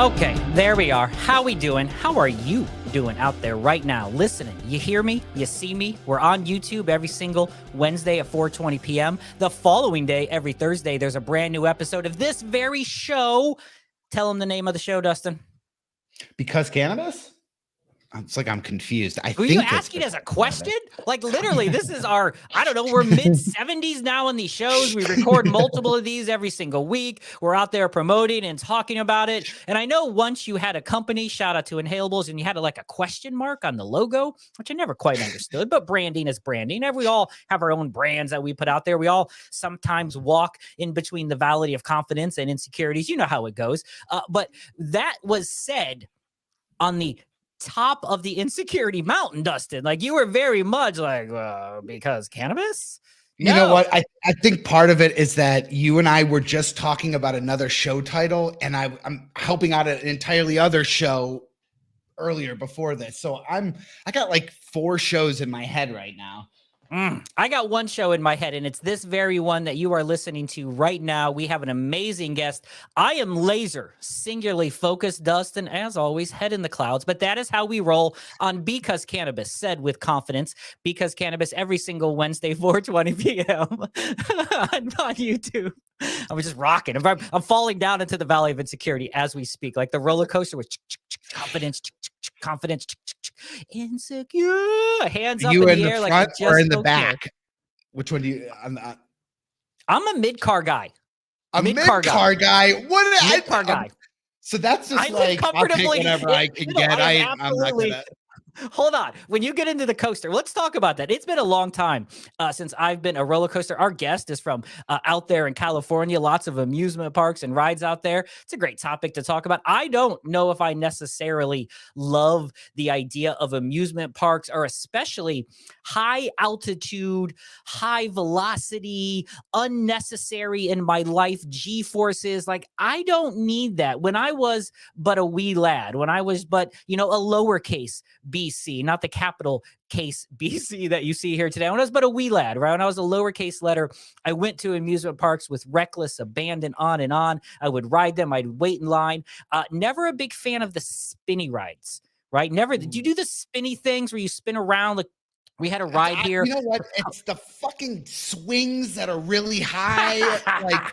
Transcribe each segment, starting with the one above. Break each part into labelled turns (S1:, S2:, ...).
S1: Okay, there we are. How we doing? How are you doing out there right now? Listening. You hear me? You see me? We're on YouTube every single Wednesday at 4:20 p.m. The following day, every Thursday, there's a brand new episode of this very show. Tell them the name of the show, Dustin.
S2: Because cannabis? It's like I'm confused.
S1: Were you asking as a question? Like literally, this is our, I don't know, we're mid-70s now on these shows. We record multiple of these every single week. We're out there promoting and talking about it. And I know once you had a company, shout out to Inhalables, and you had like a question mark on the logo, which I never quite understood, but branding is branding. And we all have our own brands that we put out there. We all sometimes walk in between the valley of confidence and insecurities. You know how it goes. But that was said on the top of the insecurity mountain, Dustin. Like you were very much like, because cannabis?
S2: You know what? I think part of it is that you and I were just talking about another show title, and I'm helping out an entirely other show earlier before this. So I got like 4 shows in my head right now.
S1: I got one show in my head, and it's this very one that you are listening to right now. We have an amazing guest. I am laser, singularly focused, Dustin, as always, head in the clouds. But that is how we roll on Because Cannabis, said with confidence. Because Cannabis every single Wednesday, 4:20 p.m. on YouTube. I'm just rocking. I'm falling down into the valley of insecurity as we speak, like the roller coaster with confidence, confidence, insecure, hands up in the air, like
S2: front
S1: just
S2: or in the back. Care. Which one do you?
S1: I'm a mid-car guy.
S2: A mid-car guy. What?
S1: Mid-car guy.
S2: So that's just like I'll take whatever I can get. I'm not gonna.
S1: Hold on. When you get into the coaster, let's talk about that. It's been a long time since I've been a roller coaster. Our guest is from out there in California, lots of amusement parks and rides out there. It's a great topic to talk about. I don't know if I necessarily love the idea of amusement parks, or especially high altitude, high velocity, unnecessary in my life G-forces. Like, I don't need that. When I was but a wee lad, when I was but, a lowercase B.C., not the capital case B.C. that you see here today. When I was but a wee lad, right? When I was a lowercase letter, I went to amusement parks with reckless abandon, on and on. I would ride them. I'd wait in line. Never a big fan of the spinny rides, right? Never. Did you do the spinny things where you spin around? Like, we had a ride here.
S2: You know what? It's the fucking swings that are really high. Like,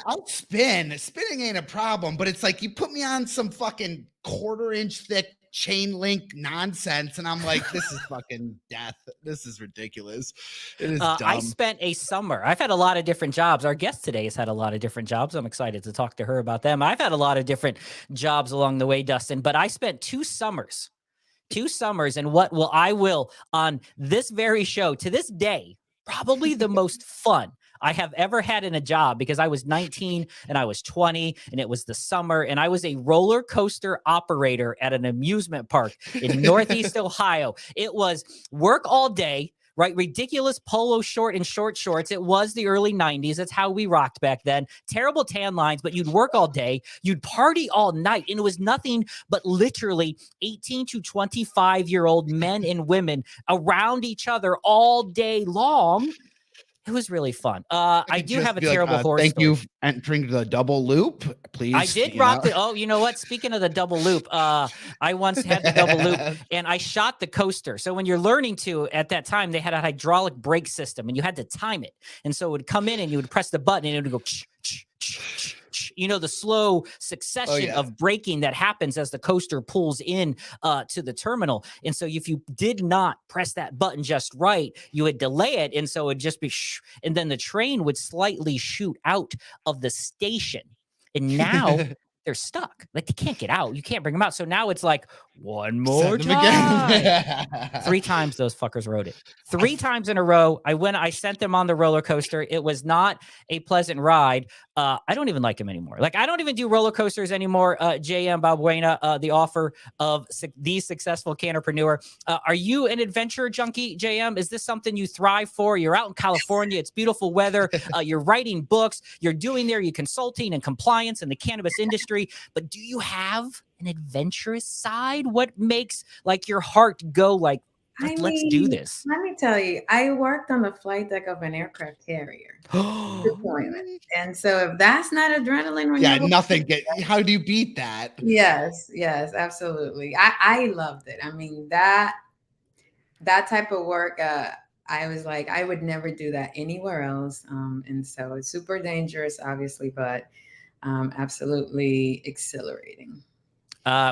S2: I'll spin. Spinning ain't a problem, but it's like you put me on some fucking 1/4-inch thick chain link nonsense, and I'm like, this is fucking death. This is ridiculous. It is dumb.
S1: I spent a summer. I've had a lot of different jobs. Our guest today has had a lot of different jobs. I'm excited to talk to her about them. I've had a lot of different jobs along the way, Dustin, but I spent 2 summers, and I will on this very show to this day, probably the most fun I have ever had in a job, because I was 19 and I was 20 and it was the summer, and I was a roller coaster operator at an amusement park in Northeast Ohio. It was work all day, right? Ridiculous polo short and short shorts. It was the early 90s. That's how we rocked back then. Terrible tan lines, but you'd work all day. You'd party all night. And it was nothing but literally 18 to 25-year-old men and women around each other all day long. It was really fun. I do have a terrible horror
S2: story.
S1: Thank you
S2: for entering the double loop, please.
S1: I did rock the. Oh, you know what? Speaking of the double loop, I once had the double loop, and I shot the coaster. So when you're learning to, at that time, they had a hydraulic brake system, and you had to time it. And so it would come in, and you would press the button, and it would go. The slow succession of braking that happens as the coaster pulls in to the terminal. And so if you did not press that button just right, you would delay it. And so it'd just be and then the train would slightly shoot out of the station. And now they're stuck. Like, they can't get out. You can't bring them out. So now it's like, one more time. 3 times those fuckers rode it. 3 times in a row. I sent them on the roller coaster. It was not a pleasant ride. I don't even like them anymore. Like, I don't even do roller coasters anymore. JM Balbuena, the author of The Successful Canna-preneur. Are you an adventure junkie, JM? Is this something you thrive for? You're out in California. It's beautiful weather. You're writing books. You're doing there. You're consulting and compliance in the cannabis industry. But do you have an adventurous side? What makes like your heart go like, let's do this.
S3: Let me tell you, I worked on the flight deck of an aircraft carrier deployment. And so if that's not adrenaline when
S2: Yeah,
S3: you're
S2: nothing. How do you beat that?
S3: Yes, absolutely. I loved it. I mean, that type of work, I was like, I would never do that anywhere else. And so it's super dangerous, obviously, but absolutely exhilarating.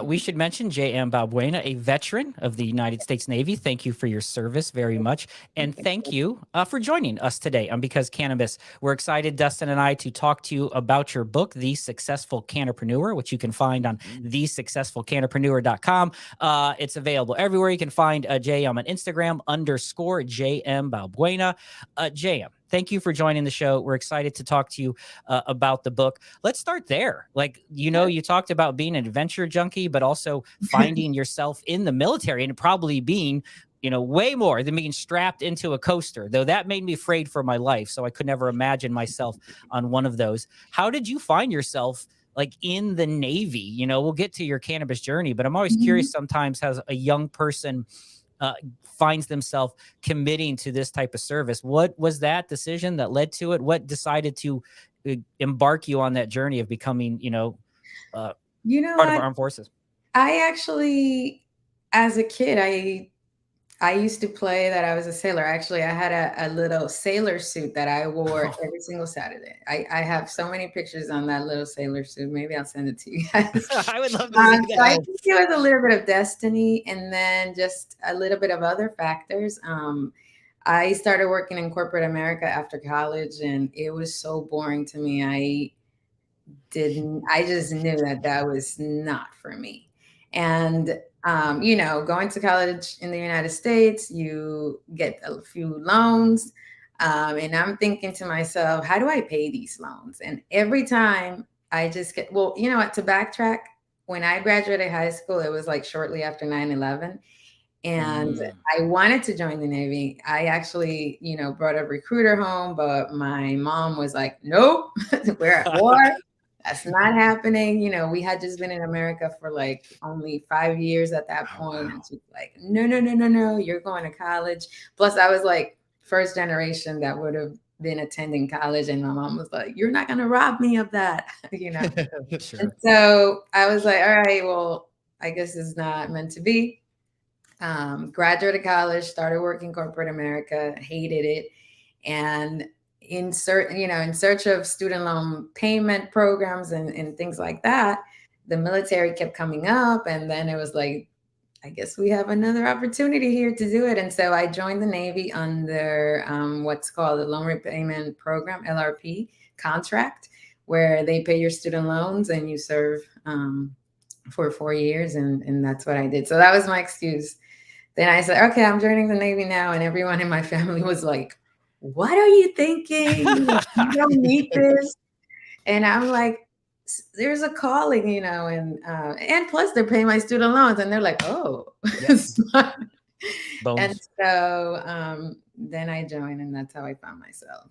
S1: We should mention JM Balbuena, a veteran of the United States Navy. Thank you for your service very much. And thank you for joining us today on Because Cannabis. We're excited, Dustin and I, to talk to you about your book, The Successful Canna-preneur, which you can find on thesuccessfulcanna-preneur.com. It's available everywhere. You can find JM on Instagram _JM Balbuena. JM, thank you for joining the show. We're excited to talk to you about the book. Let's start there. Like, you talked about being an adventure junkie, but also finding yourself in the military and probably being, way more than being strapped into a coaster, though that made me afraid for my life. So I could never imagine myself on one of those. How did you find yourself like in the Navy? We'll get to your cannabis journey, but I'm always curious sometimes how a young person finds themselves committing to this type of service. What was that decision that led to it? What decided to embark you on that journey of becoming, part of our armed forces?
S3: I actually, as a kid, I used to play that I was a sailor. Actually, I had a little sailor suit that I wore every single Saturday. I have so many pictures on that little sailor suit. Maybe I'll send it to you guys.
S1: I would love to see that.
S3: So I think it was a little bit of destiny and then just a little bit of other factors. I started working in corporate America after college, and it was so boring to me. I just knew that was not for me. And going to college in the United States, you get a few loans. And I'm thinking to myself, how do I pay these loans? And every time I just get, to backtrack, when I graduated high school, it was like shortly after 9/11. And I wanted to join the Navy. I actually, brought a recruiter home, but my mom was like, nope, we're at war. That's not happening. We had just been in America for like only 5 years at that point. Wow. And she's like, no, you're going to college. Plus, I was like first generation that would have been attending college. And my mom was like, you're not going to rob me of that, Sure. And so I was like, all right, well, I guess it's not meant to be. Graduated college, started working corporate America, hated it. And in search of student loan payment programs and things like that, the military kept coming up. And then it was like, I guess we have another opportunity here to do it. And so I joined the Navy under what's called the Loan Repayment Program, LRP contract, where they pay your student loans and you serve for 4 years. And that's what I did. So that was my excuse. Then I said, okay, I'm joining the Navy now. And everyone in my family was like, what are you thinking? You don't need this. And I'm like, there's a calling, and plus they're paying my student loans. And they're like, oh. Yes. And so then I joined, and that's how I found myself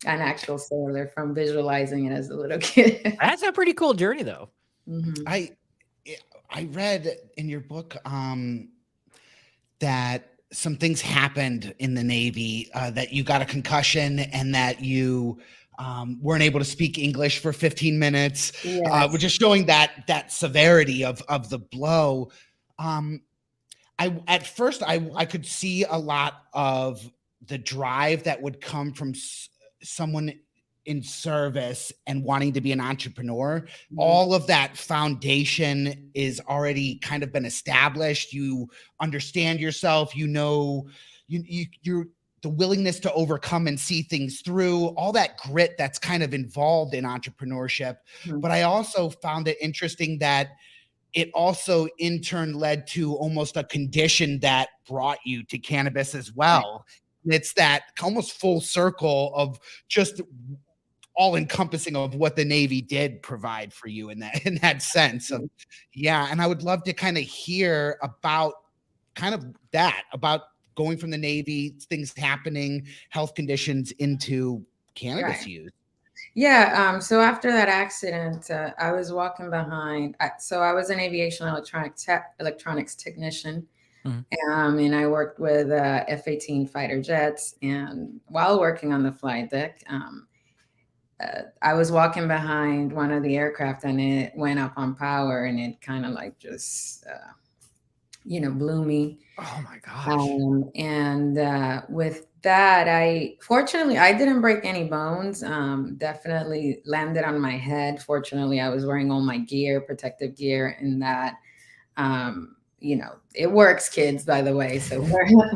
S3: an actual sailor from visualizing it as a little kid.
S1: That's a pretty cool journey, though.
S3: Mm-hmm.
S2: I read in your book that some things happened in the Navy, that you got a concussion and that you weren't able to speak English for 15 minutes, yes. Which is showing that severity of the blow. At first I could see a lot of the drive that would come from someone in service and wanting to be an entrepreneur. Mm-hmm. All of that foundation is already kind of been established. You understand yourself, you're the willingness to overcome and see things through, all that grit that's kind of involved in entrepreneurship. Mm-hmm. But I also found it interesting that it also in turn led to almost a condition that brought you to cannabis as well. Right. It's that almost full circle of just all encompassing of what the Navy did provide for you in that sense of, yeah. And I would love to kind of hear about kind of that, about going from the Navy, things happening, health conditions into cannabis use.
S3: Yeah. So after that accident, I was walking behind. So I was an aviation electronics technician. And I worked with F-18 fighter jets. And while working on the flight deck, I was walking behind one of the aircraft and it went up on power and it kind of like just, blew me.
S1: Oh my gosh.
S3: And with that, fortunately, I didn't break any bones. Definitely landed on my head. Fortunately, I was wearing all my gear, protective gear, and that, it works, kids, by the way. So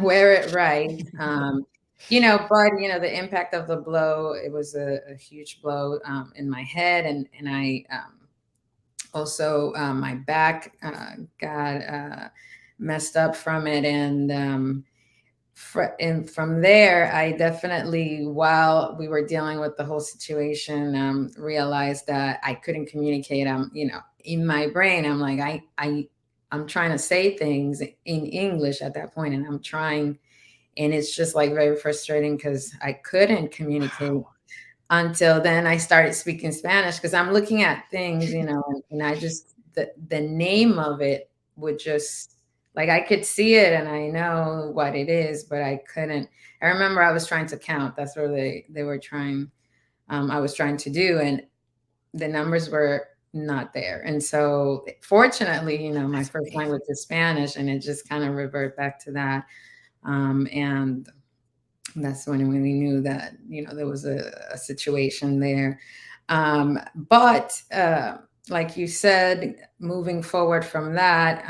S3: wear it right. But the impact of the blow, it was a huge blow in my head, and I also my back got messed up from it, and from there, I definitely, while we were dealing with the whole situation, realized that I couldn't communicate. In my brain, I'm like, I'm trying to say things in English at that point, and I'm trying. And it's just like very frustrating because I couldn't communicate until then I started speaking Spanish, because I'm looking at things, and I just, the name of it would just, like, I could see it and I know what it is, but I couldn't. I remember I was trying to count. That's where they were trying, I was trying to do, and the numbers were not there. And so fortunately, my first language is Spanish, and it just kind of revert back to that. And that's when we knew that, there was a situation there. But like you said, moving forward from that,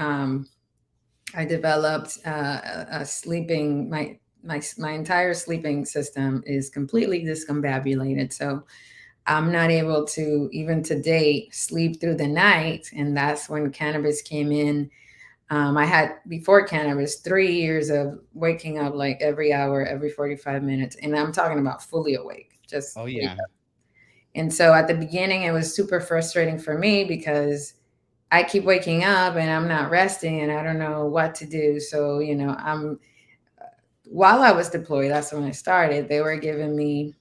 S3: I developed a sleeping, my entire sleeping system is completely discombobulated. So I'm not able to, even to date, sleep through the night. And that's when cannabis came in. I had, before cannabis, 3 years of waking up like every hour, every 45 minutes. And I'm talking about fully awake. Just,
S2: oh yeah.
S3: And so at the beginning, it was super frustrating for me because I keep waking up and I'm not resting and I don't know what to do. So, while I was deployed, that's when I started, they were giving me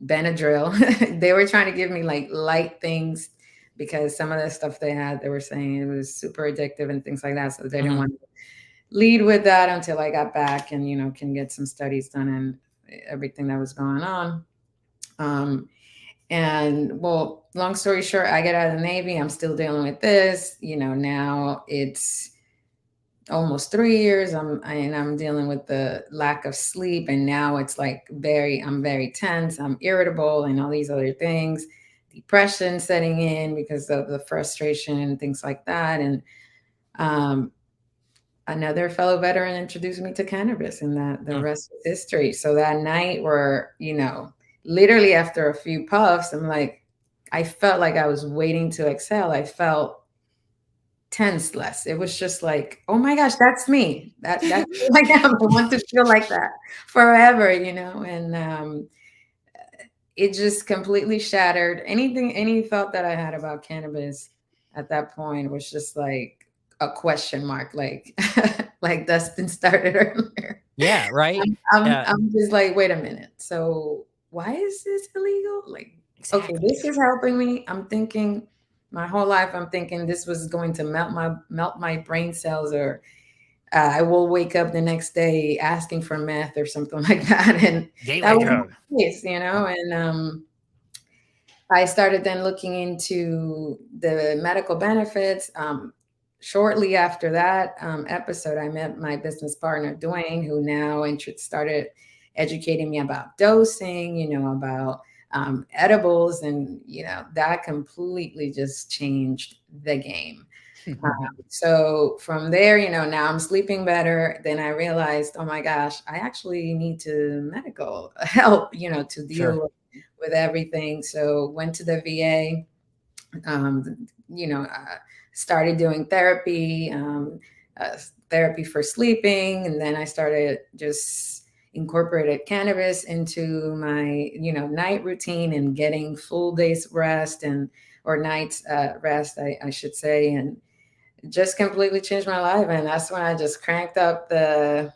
S3: Benadryl. They were trying to give me like light things, because some of the stuff they had, they were saying it was super addictive and things like that. So they didn't want to lead with that until I got back and, can get some studies done and everything that was going on. And well, long story short, I get out of the Navy. I'm still dealing with this, now it's almost 3 years. I'm dealing with the lack of sleep. And now it's like I'm very tense. I'm irritable and all these other things. Depression setting in because of the frustration and things like that. And another fellow veteran introduced me to cannabis, and that the rest is history. So that night where, literally after a few puffs, I'm like, I felt like I was waiting to exhale. I felt tense less. It was just like, oh my gosh, that's me. That's who I am. I want to feel like that forever, and it just completely shattered any thought that I had about cannabis at that point. Was just like a question mark, like like Dustin started earlier.
S1: Yeah, right.
S3: I'm just like, wait a minute. So why is this illegal? Like, exactly. Okay, this is helping me. I'm thinking my whole life, I'm thinking this was going to melt my brain cells, or I will wake up the next day asking for meth or something like that. And that was the case, and I started then looking into the medical benefits. Shortly after that episode, I met my business partner, Dwayne, who now started educating me about dosing, about edibles, and that completely just changed the game. So from there, now I'm sleeping better. Then I realized, oh my gosh, I actually need medical help, to deal with everything. So went to the VA, started doing therapy, therapy for sleeping. And then I started just incorporated cannabis into my, night routine, and getting full days rest or nights rest, I should say. And just completely changed my life. And that's when I just cranked up the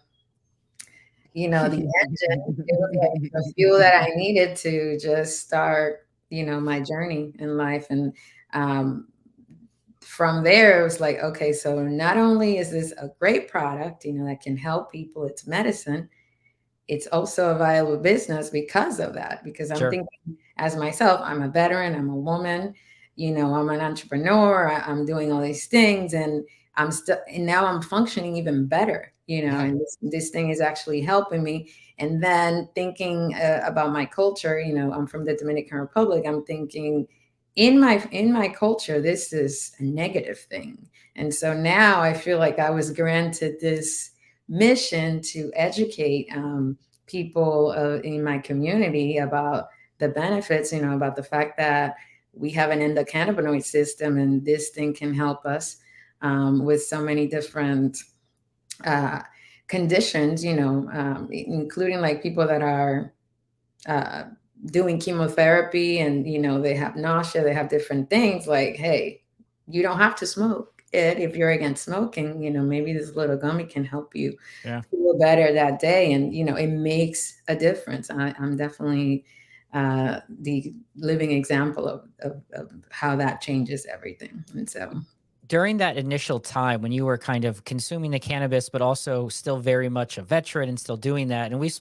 S3: engine. It was like the fuel that I needed to just start, my journey in life. And from there, it was like, okay, so not only is this a great product, that can help people, it's medicine, it's also a viable business because of that. Because I'm thinking as myself, I'm a veteran, I'm a woman, I'm an entrepreneur, I'm doing all these things, and now I'm functioning even better, and this thing is actually helping me. And then thinking about my culture, I'm from the Dominican Republic. I'm thinking in my culture, this is a negative thing. And so now I feel like I was granted this mission to educate people in my community about the benefits, about the fact that we have an endocannabinoid system, and this thing can help us with so many different conditions, including like people that are doing chemotherapy and, they have nausea, they have different things. Like, hey, you don't have to smoke it if you're against smoking. Maybe this little gummy can help you feel better that day. And, it makes a difference. I'm definitely the living example of how that changes everything. And so
S1: during that initial time when you were kind of consuming the cannabis, but also still very much a veteran and still doing that. And we've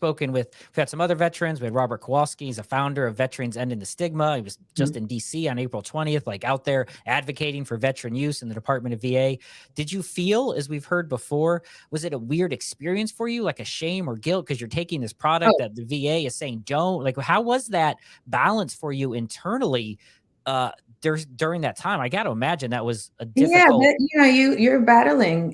S1: had some other veterans. We had Robert Kowalski. He's a founder of Veterans Ending the Stigma. He was just in DC on April 20th, like out there advocating for veteran use in the Department of VA. Did you feel, as we've heard before, was it a weird experience for you? Like a shame or guilt because you're taking this product that the VA is saying don't? Like, how was that balance for you internally during that time? I got to imagine that was a difficult.
S3: Yeah, you're battling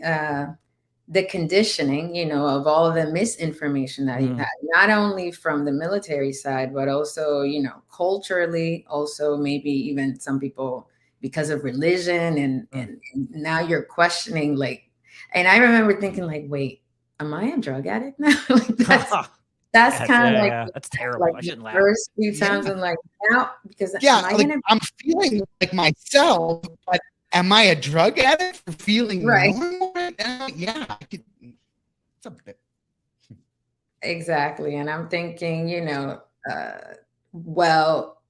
S3: the conditioning, of all of the misinformation that you had, not only from the military side, but also, culturally, also maybe even some people because of religion, and now you're questioning, like, and I remember thinking like, wait, am I a drug addict now? Like, that's kind of like
S1: that's terrible.
S3: Like
S1: I shouldn't laugh.
S3: First few times, I'm like, now because
S2: I'm feeling like myself, but am I a drug addict for feeling normal right now? Yeah, it's a bit.
S3: Exactly, and I'm thinking, well,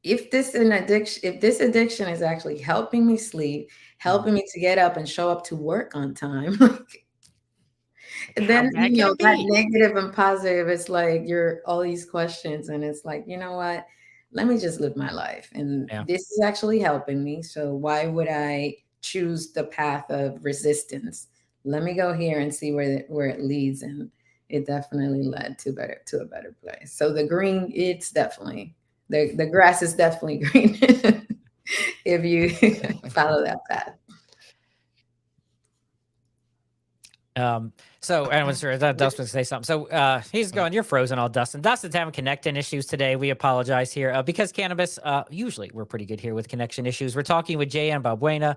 S3: if this addiction is actually helping me sleep, helping me to get up and show up to work on time, like. And then, that negative and positive, it's like you're all these questions, and it's like, you know what? Let me just live my life. And this is actually helping me. So why would I choose the path of resistance? Let me go here and see where it leads. And it definitely led to a better place. So the green, it's definitely the grass is definitely green if you follow that path.
S1: So I was sure that Dustin was say something. So he's going, you're frozen all Dustin. Dustin's having connection issues today. We apologize here because cannabis, usually we're pretty good here with connection issues. We're talking with JM Balbuena,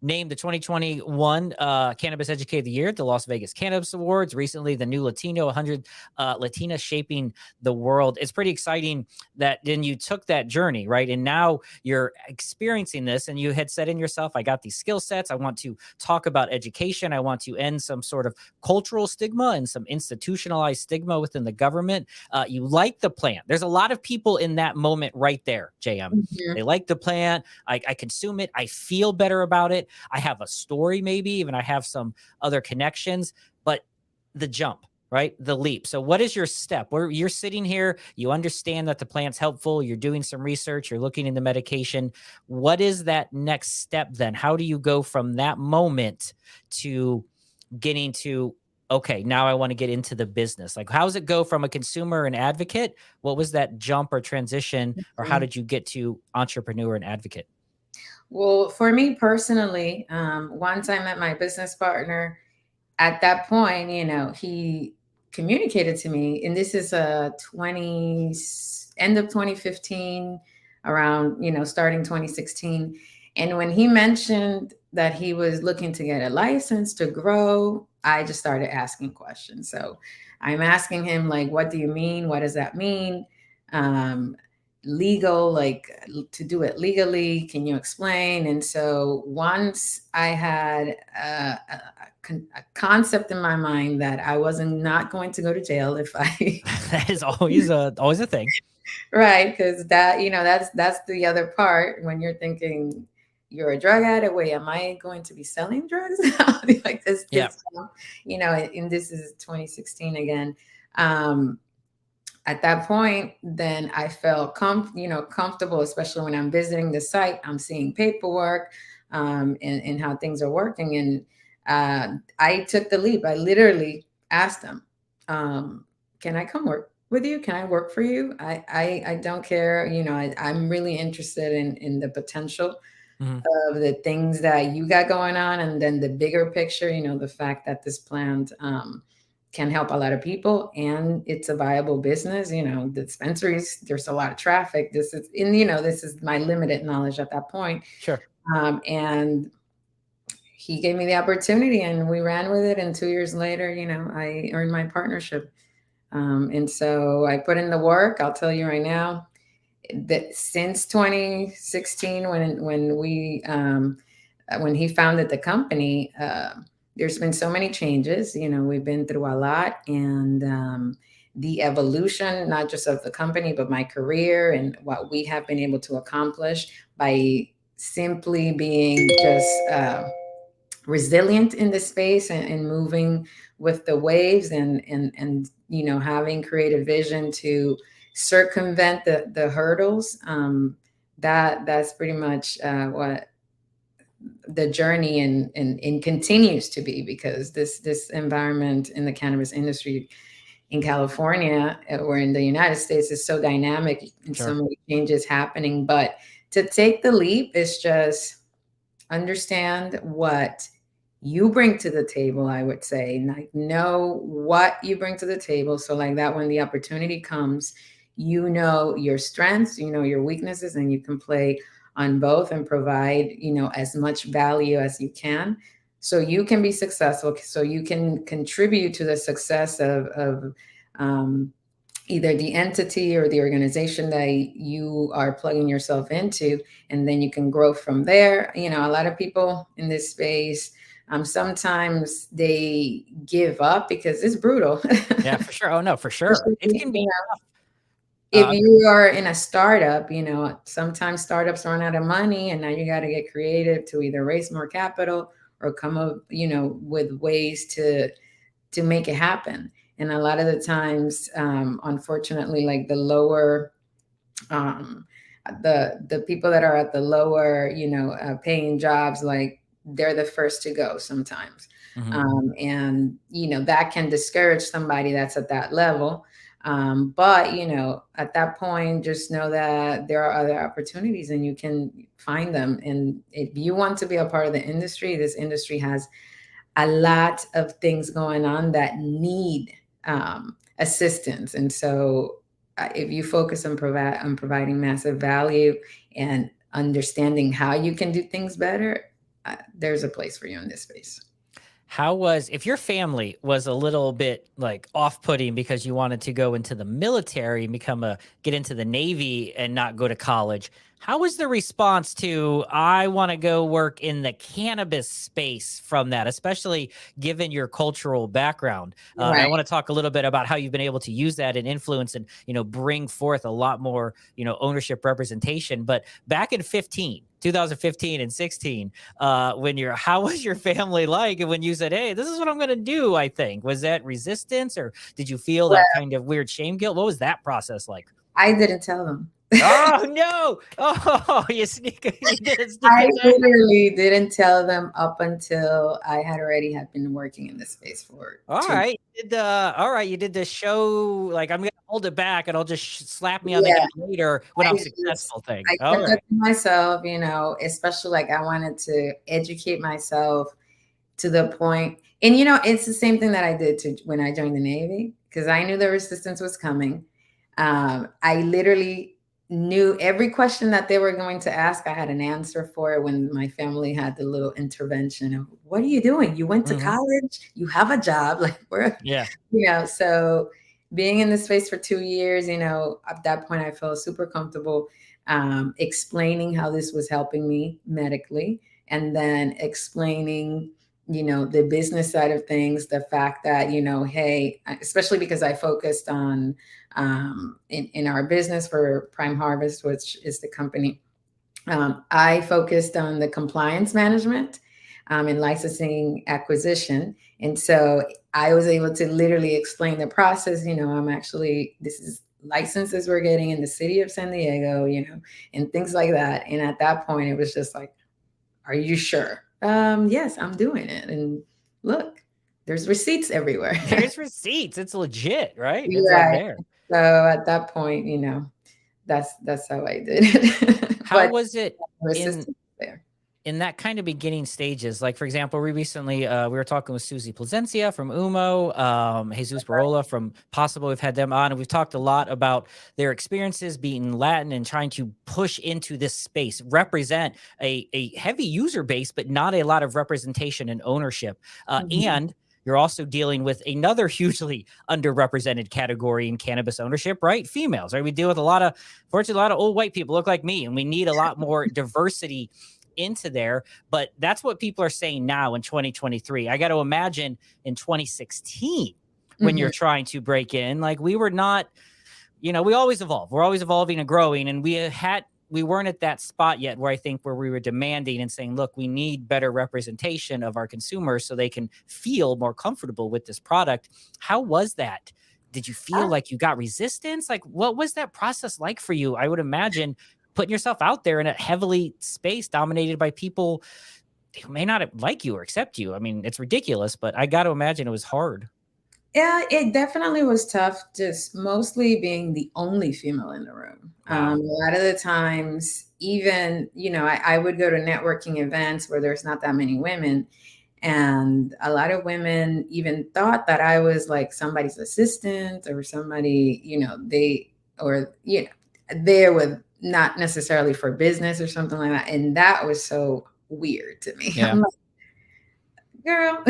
S1: named the 2021 Cannabis Educator of the Year at the Las Vegas Cannabis Awards. Recently, the new Latino 100 Latinas Shaping the World. It's pretty exciting that then you took that journey, right? And now you're experiencing this, and you had said in yourself, I got these skill sets. I want to talk about education. I want to end some sort of cultural stigma and some institutionalized stigma within the government. You like the plant. There's a lot of people in that moment right there, JM. They like the plant. I consume it. I feel better about it. I have a story, maybe even I have some other connections, but the jump, right? The leap. So what is your step? Where you're sitting here, you understand that the plant's helpful. You're doing some research. You're looking into medication. What is that next step then? How do you go from that moment to getting to, okay, now I want to get into the business? Like, how does it go from a consumer and advocate? What was that jump or transition, or how did you get to entrepreneur and advocate?
S3: Well, for me personally, once I met my business partner, at that point, he communicated to me, and this is end of 2015, around, starting 2016. And when he mentioned that he was looking to get a license to grow, I just started asking questions. So I'm asking him, like, what do you mean? What does that mean? Legal, like to do it legally, can you explain? And so once I had a concept in my mind that I wasn't not going to go to jail if I
S1: that is always a thing,
S3: right? Because that, that's the other part when you're thinking, you're a drug addict. Wait, am I going to be selling drugs? Like this, you know, and this is 2016 again. At that point, then I felt comfortable, especially when I'm visiting the site, I'm seeing paperwork, and how things are working. And I took the leap. I literally asked them, can I come work with you? Can I work for you? I don't care. You know, I'm really interested in the potential of the things that you got going on. And then the bigger picture, you know, the fact that this plant can help a lot of people and it's a viable business. You know, the dispensaries, there's a lot of traffic. This is my limited knowledge at that point.
S1: Sure.
S3: And he gave me the opportunity and we ran with it. And 2 years later, you know, I earned my partnership. And so I put in the work. I'll tell you right now that since 2016, when he founded the company, there's been so many changes. You know, we've been through a lot, and the evolution, not just of the company, but my career and what we have been able to accomplish by simply being just resilient in the space and moving with the waves and you know, having creative vision to circumvent the hurdles. That's pretty much what the journey and continues to be, because this environment in the cannabis industry in California or in the United States is so dynamic and so many changes happening. But to take the leap is just understand what you bring to the table. I would say, like, know what you bring to the table. So like that, when the opportunity comes, you know your strengths, you know your weaknesses, and you can play on both and provide, you know, as much value as you can, so you can be successful, so you can contribute to the success of either the entity or the organization that you are plugging yourself into, and then you can grow from there. You know, a lot of people in this space, sometimes they give up because it's brutal.
S1: Yeah, for sure. Oh no, for sure. It can be tough.
S3: If you are in a startup, you know, sometimes startups run out of money, and now you got to get creative to either raise more capital or come up, you know, with ways to make it happen. And a lot of the times, unfortunately, like the lower, the people that are at the lower, you know, paying jobs, like they're the first to go sometimes. And, you know, that can discourage somebody that's at that level. But, you know, at that point, just know that there are other opportunities and you can find them. And if you want to be a part of the industry, this industry has a lot of things going on that need assistance. And so if you focus on providing massive value and understanding how you can do things better, there's a place for you in this space.
S1: If your family was a little bit like off-putting because you wanted to go into the military and get into the Navy and not go to college, how was the response to, I want to go work in the cannabis space from that, especially given your cultural background?
S3: Right.
S1: I want to talk a little bit about how you've been able to use that and influence and, you know, bring forth a lot more, you know, ownership representation. But back in 2015 and 16, how was your family like? And when you said, hey, this is what I'm going to do, I think, was that resistance, or did you feel that kind of weird shame guilt? What was that process like?
S3: I didn't tell them.
S1: Oh no! Oh, you didn't sneak
S3: I literally didn't tell them up until I had been working in this space for.
S1: All right, you did the show, like, I'm gonna hold it back and I'll just slap me on the gun later when I'm successful thing.
S3: I kept it to myself, you know, especially like I wanted to educate myself to the point. And, you know, it's the same thing that I did when I joined the Navy, because I knew the resistance was coming. I literally knew every question that they were going to ask. I had an answer for it when my family had the little intervention of, what are you doing? You went to college, you have a job, like, you know, so being in this space for 2 years, you know, at that point I felt super comfortable explaining how this was helping me medically, and then explaining, you know, the business side of things, the fact that, you know, hey, especially because I focused on in our business for Prime Harvest, which is the company I focused on the compliance management and licensing acquisition. And so I was able to literally explain the process. This is licenses we're getting in the city of San Diego, and things like that. And at that point, it was just like, are you sure? Yes, I'm doing it. And look, there's receipts everywhere.
S1: There's receipts. It's legit, right? It's
S3: Right.
S1: there.
S3: So at that point, that's how I did it.
S1: How was it
S3: there
S1: in that kind of beginning stages? Like, for example, we recently, we were talking with Susie Plasencia from Umo, Jesus Barola from Possible. We've had them on, and we've talked a lot about their experiences being Latin and trying to push into this space, represent a heavy user base, but not a lot of representation and ownership. And you're also dealing with another hugely underrepresented category in cannabis ownership, right? Females, right? We deal with fortunately, a lot of old white people look like me, and we need a lot more diversity into there. But that's what people are saying now in 2023. I got to imagine in 2016, when you're trying to break in, like, we were not, we always evolve. We're always evolving and growing. And we weren't at that spot yet where we were demanding and saying, look, we need better representation of our consumers so they can feel more comfortable with this product. How was that? Did you feel like you got resistance? Like, what was that process like for you? I would imagine putting yourself out there in a heavily space dominated by people who may not like you or accept you. I mean, it's ridiculous, but I got to imagine it was hard.
S3: Yeah, it definitely was tough, just mostly being the only female in the room.
S1: Wow.
S3: A lot of the times, even, I would go to networking events where there's not that many women. And a lot of women even thought that I was like somebody's assistant or somebody, there with not necessarily for business or something like that. And that was so weird to me.
S1: Yeah.
S3: I'm like, girl,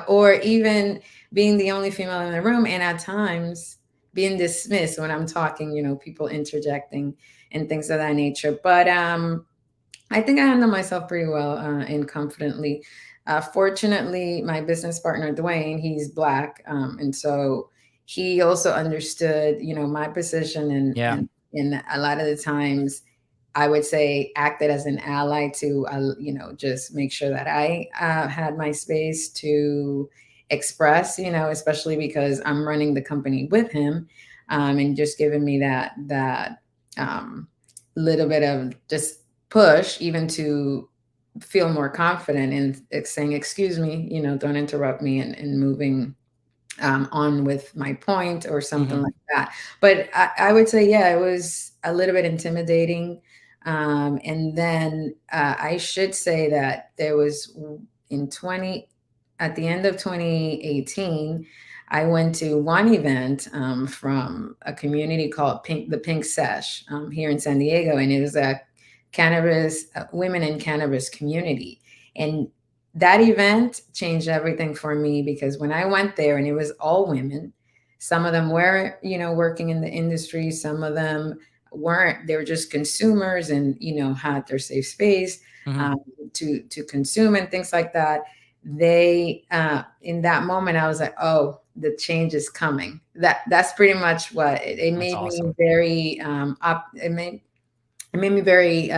S3: or even being the only female in the room, and at times being dismissed when I'm talking, people interjecting and things of that nature. But I think I handle myself pretty well and confidently. Fortunately, my business partner, Dwayne, he's Black. And so he also understood, my position and a lot of the times I would say acted as an ally to, just make sure that I had my space to express, especially because I'm running the company with him, and just giving me that little bit of just push even to feel more confident in saying, excuse me, don't interrupt me, and moving on with my point or something like that. But I would say, yeah, it was a little bit intimidating. And then I should say that there was at the end of 2018, I went to one event from a community called the Pink Sesh here in San Diego. And it was a women in cannabis community. And that event changed everything for me, because when I went there and it was all women, some of them were, working in the industry, some of them weren't, they were just consumers and, had their safe space to consume and things like that. They, in that moment, I was like, oh, the change is coming. That's pretty much what it made awesome. Me very, it made me very,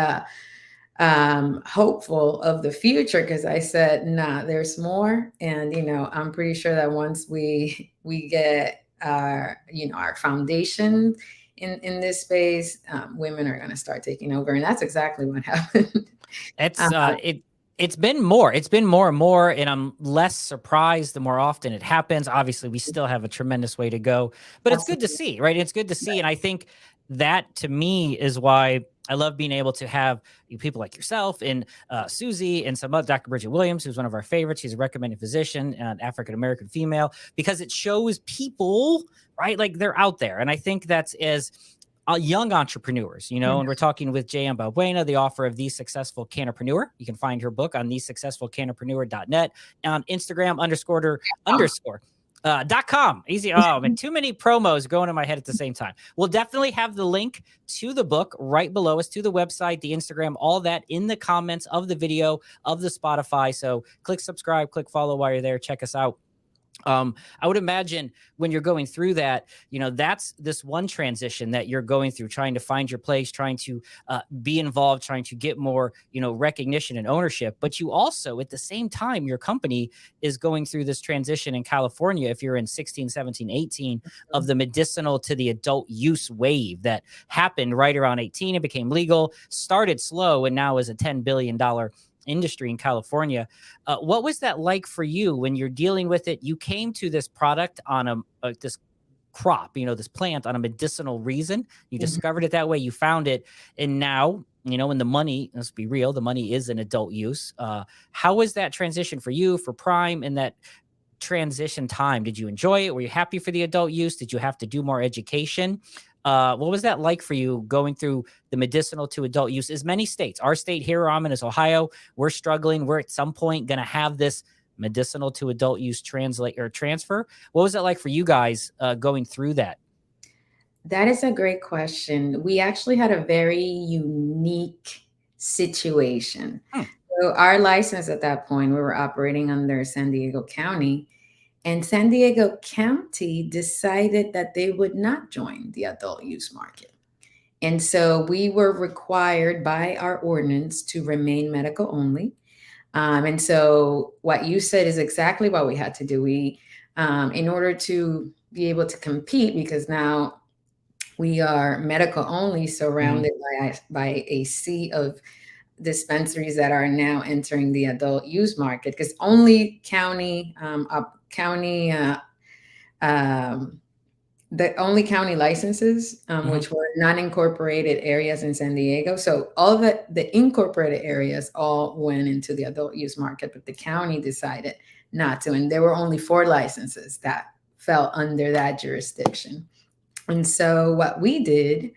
S3: hopeful of the future, because I said, nah, there's more. And, I'm pretty sure that once we get our foundation in this space, women are going to start taking over. And that's exactly what happened.
S1: It's been more and more, and I'm less surprised the more often it happens. Obviously, we still have a tremendous way to go, but it's good to see, right? It's good to see. And I think that, to me, is why I love being able to have people like yourself and Susie and some other, Dr. Bridget Williams, who's one of our favorites. She's a recommended physician, an African-American female, because it shows people, right? Like, they're out there. And I think that's as young entrepreneurs, and we're talking with JM Balbuena, the author of The Successful Canna-preneur. You can find her book on thesuccessfulcanna-preneur.net, on Instagram __. Easy. Oh, man, too many promos going in my head at the same time. We'll definitely have the link to the book right below us, to the website, the Instagram, all that in the comments of the video, of the Spotify. So click subscribe, click follow while you're there. Check us out. I would imagine when you're going through that, that's this one transition that you're going through, trying to find your place, trying to be involved, trying to get more, recognition and ownership. But you also, at the same time, your company is going through this transition in California, if you're in 16, 17, 18, of the medicinal to the adult use wave that happened right around 18. It became legal, started slow, and now is a $10 billion industry in California. What was that like for you when you're dealing with it? You came to this product on this crop, this plant, on a medicinal reason. You discovered it that way. You found it. And now, and the money, let's be real, the money is in adult use. How was that transition for you, for Prime, and that transition time? Did you enjoy it? Were you happy for the adult use? Did you have to do more education? What was that like for you, going through the medicinal to adult use? As many states, our state here, where I'm in, is Ohio. We're struggling. We're at some point going to have this medicinal to adult use transfer. What was it like for you guys going through that?
S3: That is a great question. We actually had a very unique situation. So our license at that point, we were operating under San Diego County. And San Diego County decided that they would not join the adult use market. And so we were required by our ordinance to remain medical only. And so what you said is exactly what we had to do. We, in order to be able to compete, because now we are medical only, surrounded by a sea of dispensaries that are now entering the adult use market, because only the only county licenses, which were non-incorporated areas in San Diego. So all the incorporated areas all went into the adult use market, but the county decided not to. And there were only 4 licenses that fell under that jurisdiction. And so what we did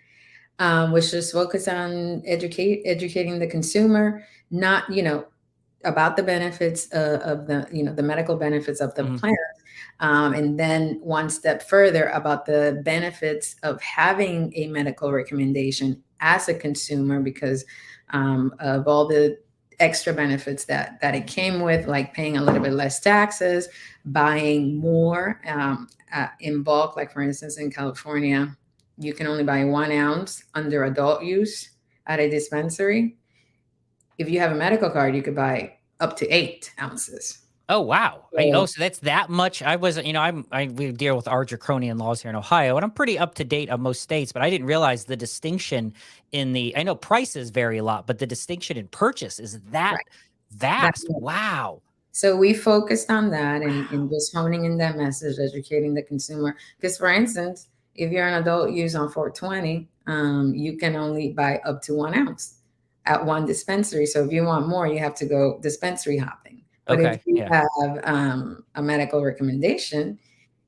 S3: was just focus on educating the consumer, not, about the benefits of the, the medical benefits of the plant. And then one step further about the benefits of having a medical recommendation as a consumer, because of all the extra benefits that it came with, like paying a little bit less taxes, buying more in bulk. Like, for instance, in California, you can only buy 1 ounce under adult use at a dispensary. If you have a medical card, you could buy up to 8 ounces.
S1: Oh, wow. So that's that much. I wasn't, we deal with our draconian laws here in Ohio, and I'm pretty up to date on most states, but I didn't realize the distinction I know prices vary a lot, but the distinction in purchase is that vast. Wow.
S3: So we focused on that and just honing in that message, educating the consumer. Because, for instance, if you're an adult use on 420, you can only buy up to 1 ounce at one dispensary. So if you want more, you have to go dispensary hopping. But if you have a medical recommendation,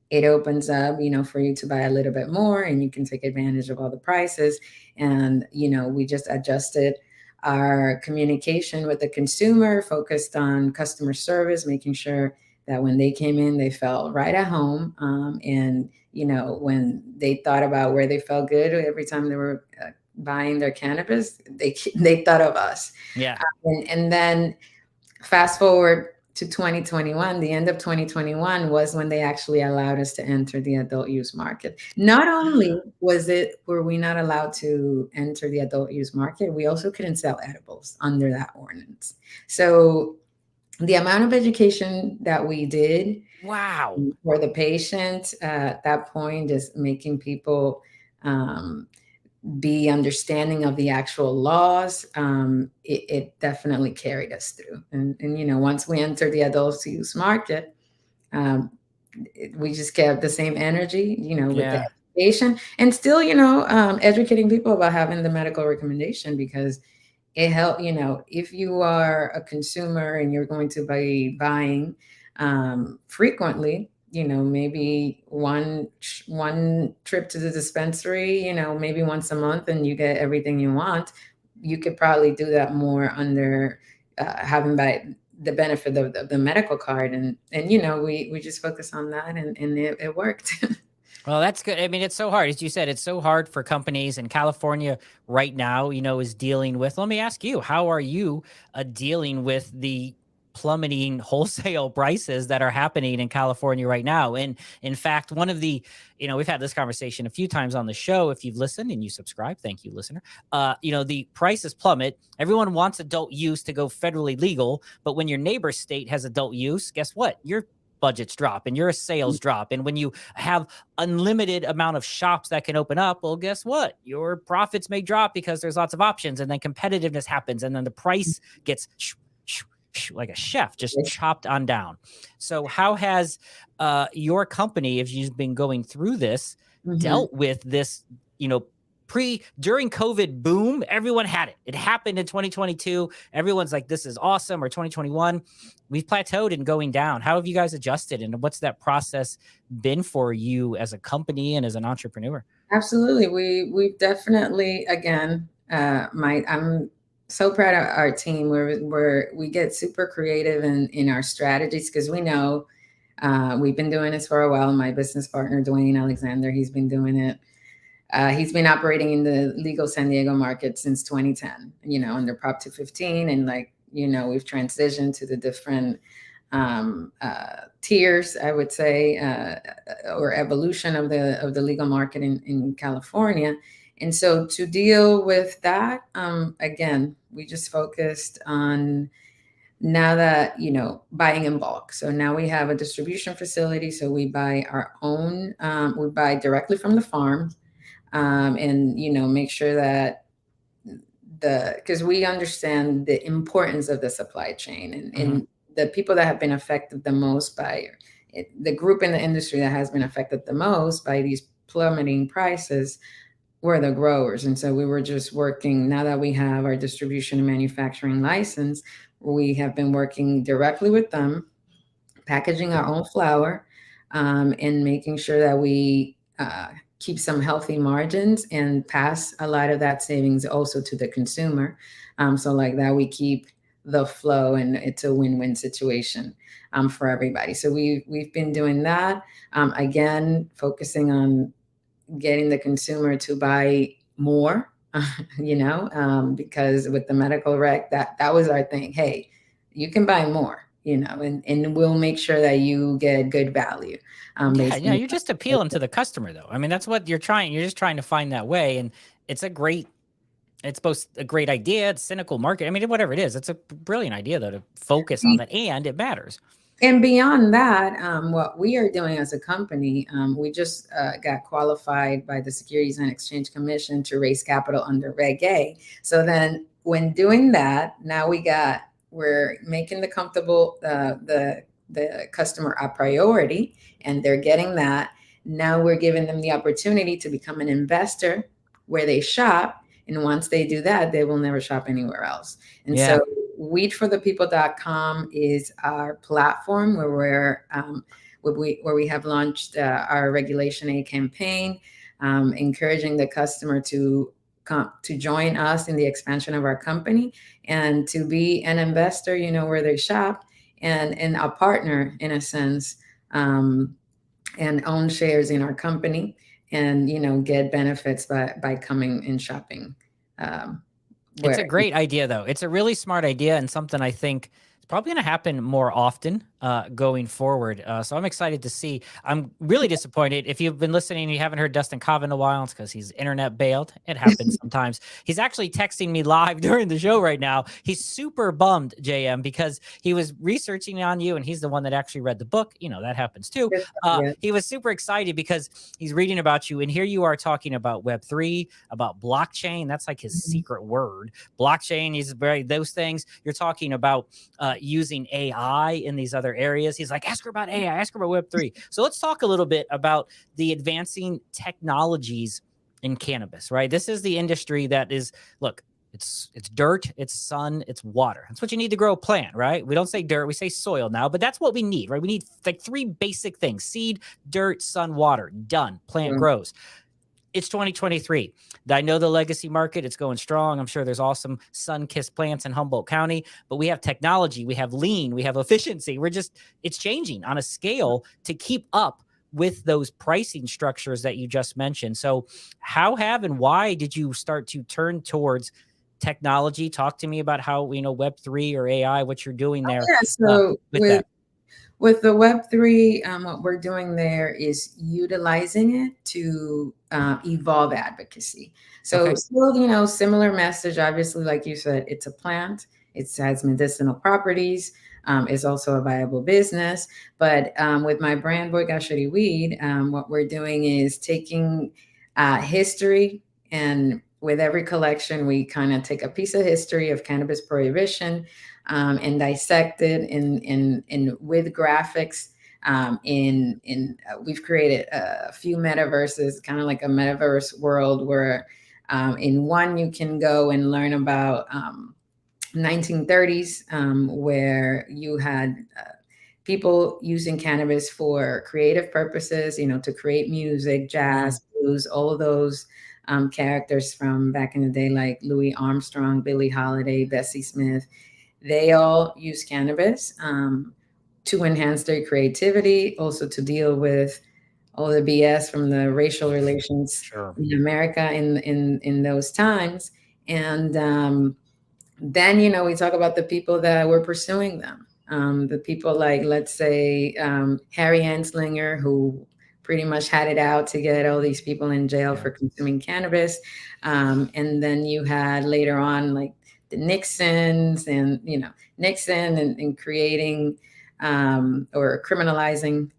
S3: it opens up, for you to buy a little bit more, and you can take advantage of all the prices. And, we just adjusted our communication with the consumer, focused on customer service, making sure that when they came in, they felt right at home. And, when they thought about where they felt good every time they were buying their cannabis, they thought of us.
S1: Yeah.
S3: And then fast forward to 2021, the end of 2021 was when they actually allowed us to enter the adult use market. Not only were we not allowed to enter the adult use market, we also couldn't sell edibles under that ordinance. So the amount of education that we did,
S1: wow,
S3: for the patient at that point, is making people be understanding of the actual laws, it definitely carried us through. And once we entered the adult use market, we just kept the same energy, with the education, and still, educating people about having the medical recommendation, because it helped. If you are a consumer and you're going to be buying frequently, maybe one trip to the dispensary, maybe once a month, and you get everything you want, you could probably do that more under having the benefit of the medical card. And we just focus on that, and it worked.
S1: Well, that's good. I mean, it's so hard. As you said, it's so hard for companies in California right now, is dealing with, let me ask you, how are you dealing with the plummeting wholesale prices that are happening in California right now. And in fact, one of the, we've had this conversation a few times on the show. If you've listened and you subscribe, thank you, listener. The prices plummet. Everyone wants adult use to go federally legal, but when your neighbor state has adult use, guess what? Your budgets drop and your sales drop. And when you have unlimited amount of shops that can open up, well, guess what? Your profits may drop because there's lots of options, and then competitiveness happens, and then the price gets like a chef, just chopped on down. So how has your company, if you've been going through this, dealt with this, during COVID boom? Everyone had it. It happened in 2022. Everyone's like, this is awesome. Or 2021, we've plateaued and going down. How have you guys adjusted? And what's that process been for you as a company and as an entrepreneur?
S3: Absolutely. We've definitely, again, I'm so proud of our team where we get super creative in our strategies, because we know we've been doing this for a while. My business partner, Dwayne Alexander, he's been doing it. He's been operating in the legal San Diego market since 2010, under Prop 215. And we've transitioned to the different tiers, I would say, or evolution of the legal market in California. And so to deal with that, again, we just focused on now that, buying in bulk. So now we have a distribution facility. So we buy our own, we buy directly from the farm, and, make sure that because we understand the importance of the supply chain and the people that have been affected the most by it, the group in the industry that has been affected the most by these plummeting prices were the growers. And so we were just working, now that we have our distribution and manufacturing license, we have been working directly with them, packaging our own flower, and making sure that we keep some healthy margins and pass a lot of that savings also to the consumer. So like that, we keep the flow, and it's a win-win situation for everybody. So we've been doing that. Again, focusing on getting the consumer to buy more, because with the medical rec, that was our thing. Hey, you can buy more, and we'll make sure that you get good value.
S1: You're just appealing to the customer, though. I mean, that's what you're trying. You're just trying to find that way. And it's both a great idea. It's cynical market. I mean, whatever it is, it's a brilliant idea, though, to focus on that, and it matters.
S3: And beyond that, what we are doing as a company, we just got qualified by the Securities and Exchange Commission to raise capital under Reg A. So then when doing that, now we're making the customer a priority, and they're getting that. Now we're giving them the opportunity to become an investor where they shop. And once they do that, they will never shop anywhere else. And so weedforthepeople.com is our platform where we have launched our Regulation A campaign, encouraging the customer to join us in the expansion of our company and to be an investor, where they shop, and a partner in a sense, and own shares in our company, and get benefits by coming and shopping.
S1: It's a great idea, though. It's a really smart idea, and something I think is probably going to happen more often going forward. So I'm excited to see. I'm really disappointed. If you've been listening and you haven't heard Dustin Kava in a while, it's because he's internet bailed. It happens sometimes. He's actually texting me live during the show right now. He's super bummed, JM, because he was researching on you, and he's the one that actually read the book. That happens too. He was super excited because he's reading about you, and here you are talking about Web3, about blockchain. That's like his secret word. Blockchain is those things. You're talking about using AI in these other areas. He's like, ask her about AI, ask her about Web3. So let's talk a little bit about the advancing technologies in cannabis, right? This is the industry that is, look, it's dirt, it's sun, it's water. That's what you need to grow a plant, right? We don't say dirt, we say soil now, but that's what we need, right? We need like 3 basic things: seed, dirt, sun, water. Done. Plant grows. It's 2023. I know the legacy market, it's going strong. I'm sure there's awesome sun-kissed plants in Humboldt County, but we have technology, we have lean, we have efficiency. It's changing on a scale to keep up with those pricing structures that you just mentioned. So how and why did you start to turn towards technology. Talk to me about how, Web3 or AI, what you're doing there.
S3: Yeah, so
S1: with that.
S3: With the Web3, what we're doing there is utilizing it to evolve advocacy. So
S1: Okay.
S3: still, similar message. Obviously, like you said, it's a plant. It has medicinal properties. It's also a viable business. But with my brand, Boy Gosh Shitty Weed, what we're doing is taking history, and with every collection, we kind of take a piece of history of cannabis prohibition, and dissect it in with graphics. We've created a few metaverses, kind of like a metaverse world where in one you can go and learn about 1930s, where you had people using cannabis for creative purposes, to create music, jazz, blues, all of those characters from back in the day, like Louis Armstrong, Billie Holiday, Bessie Smith. They all use cannabis to enhance their creativity, also to deal with all the BS from the racial relations in America in those times. And then, we talk about the people that were pursuing them. The people like, let's say, Harry Anslinger, who pretty much had it out to get all these people in jail for consuming cannabis. And then you had later on, like, the Nixons and, Nixon and creating or criminalizing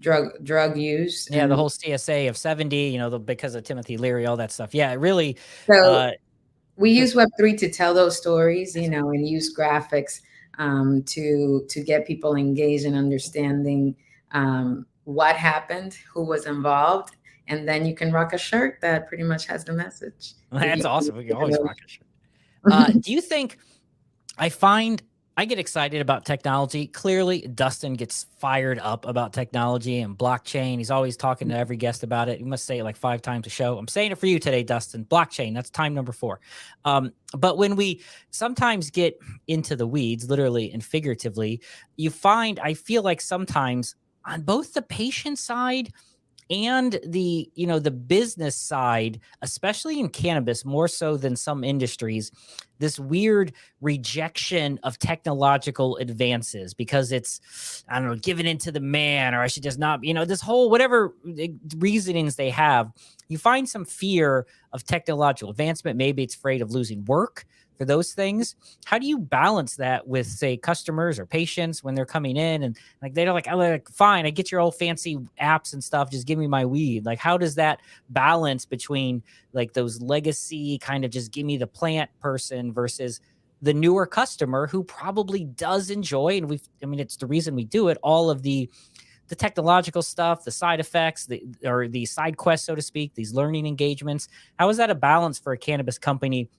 S3: drug use.
S1: Yeah, the whole CSA of 70, because of Timothy Leary, all that stuff. Yeah, it really.
S3: So we use Web3 to tell those stories, and use graphics to get people engaged in understanding what happened, who was involved, and then you can rock a shirt that pretty much has the message.
S1: That's awesome. We can always rock a shirt. Do you think I get excited about technology? Clearly, Dustin gets fired up about technology and blockchain. He's always talking to every guest about it. He must say it like 5 times a show. I'm saying it for you today, Dustin. Blockchain, that's time number 4. But when we sometimes get into the weeds, literally and figuratively, I feel like sometimes on both the patient side and the business side, especially in cannabis, more so than some industries, this weird rejection of technological advances because it's, I don't know, given into the man, or I should just not, this whole whatever reasonings they have. You find some fear of technological advancement. Maybe it's afraid of losing work for those things. How do you balance that with, say, customers or patients when they're coming in and like they're like, fine, I get your old fancy apps and stuff, just give me my weed. Like, how does that balance between like those legacy kind of just give me the plant person versus the newer customer who probably does enjoy, and it's the reason we do it, all of the technological stuff, the side effects, the side quests, so to speak, these learning engagements. How is that a balance for a cannabis company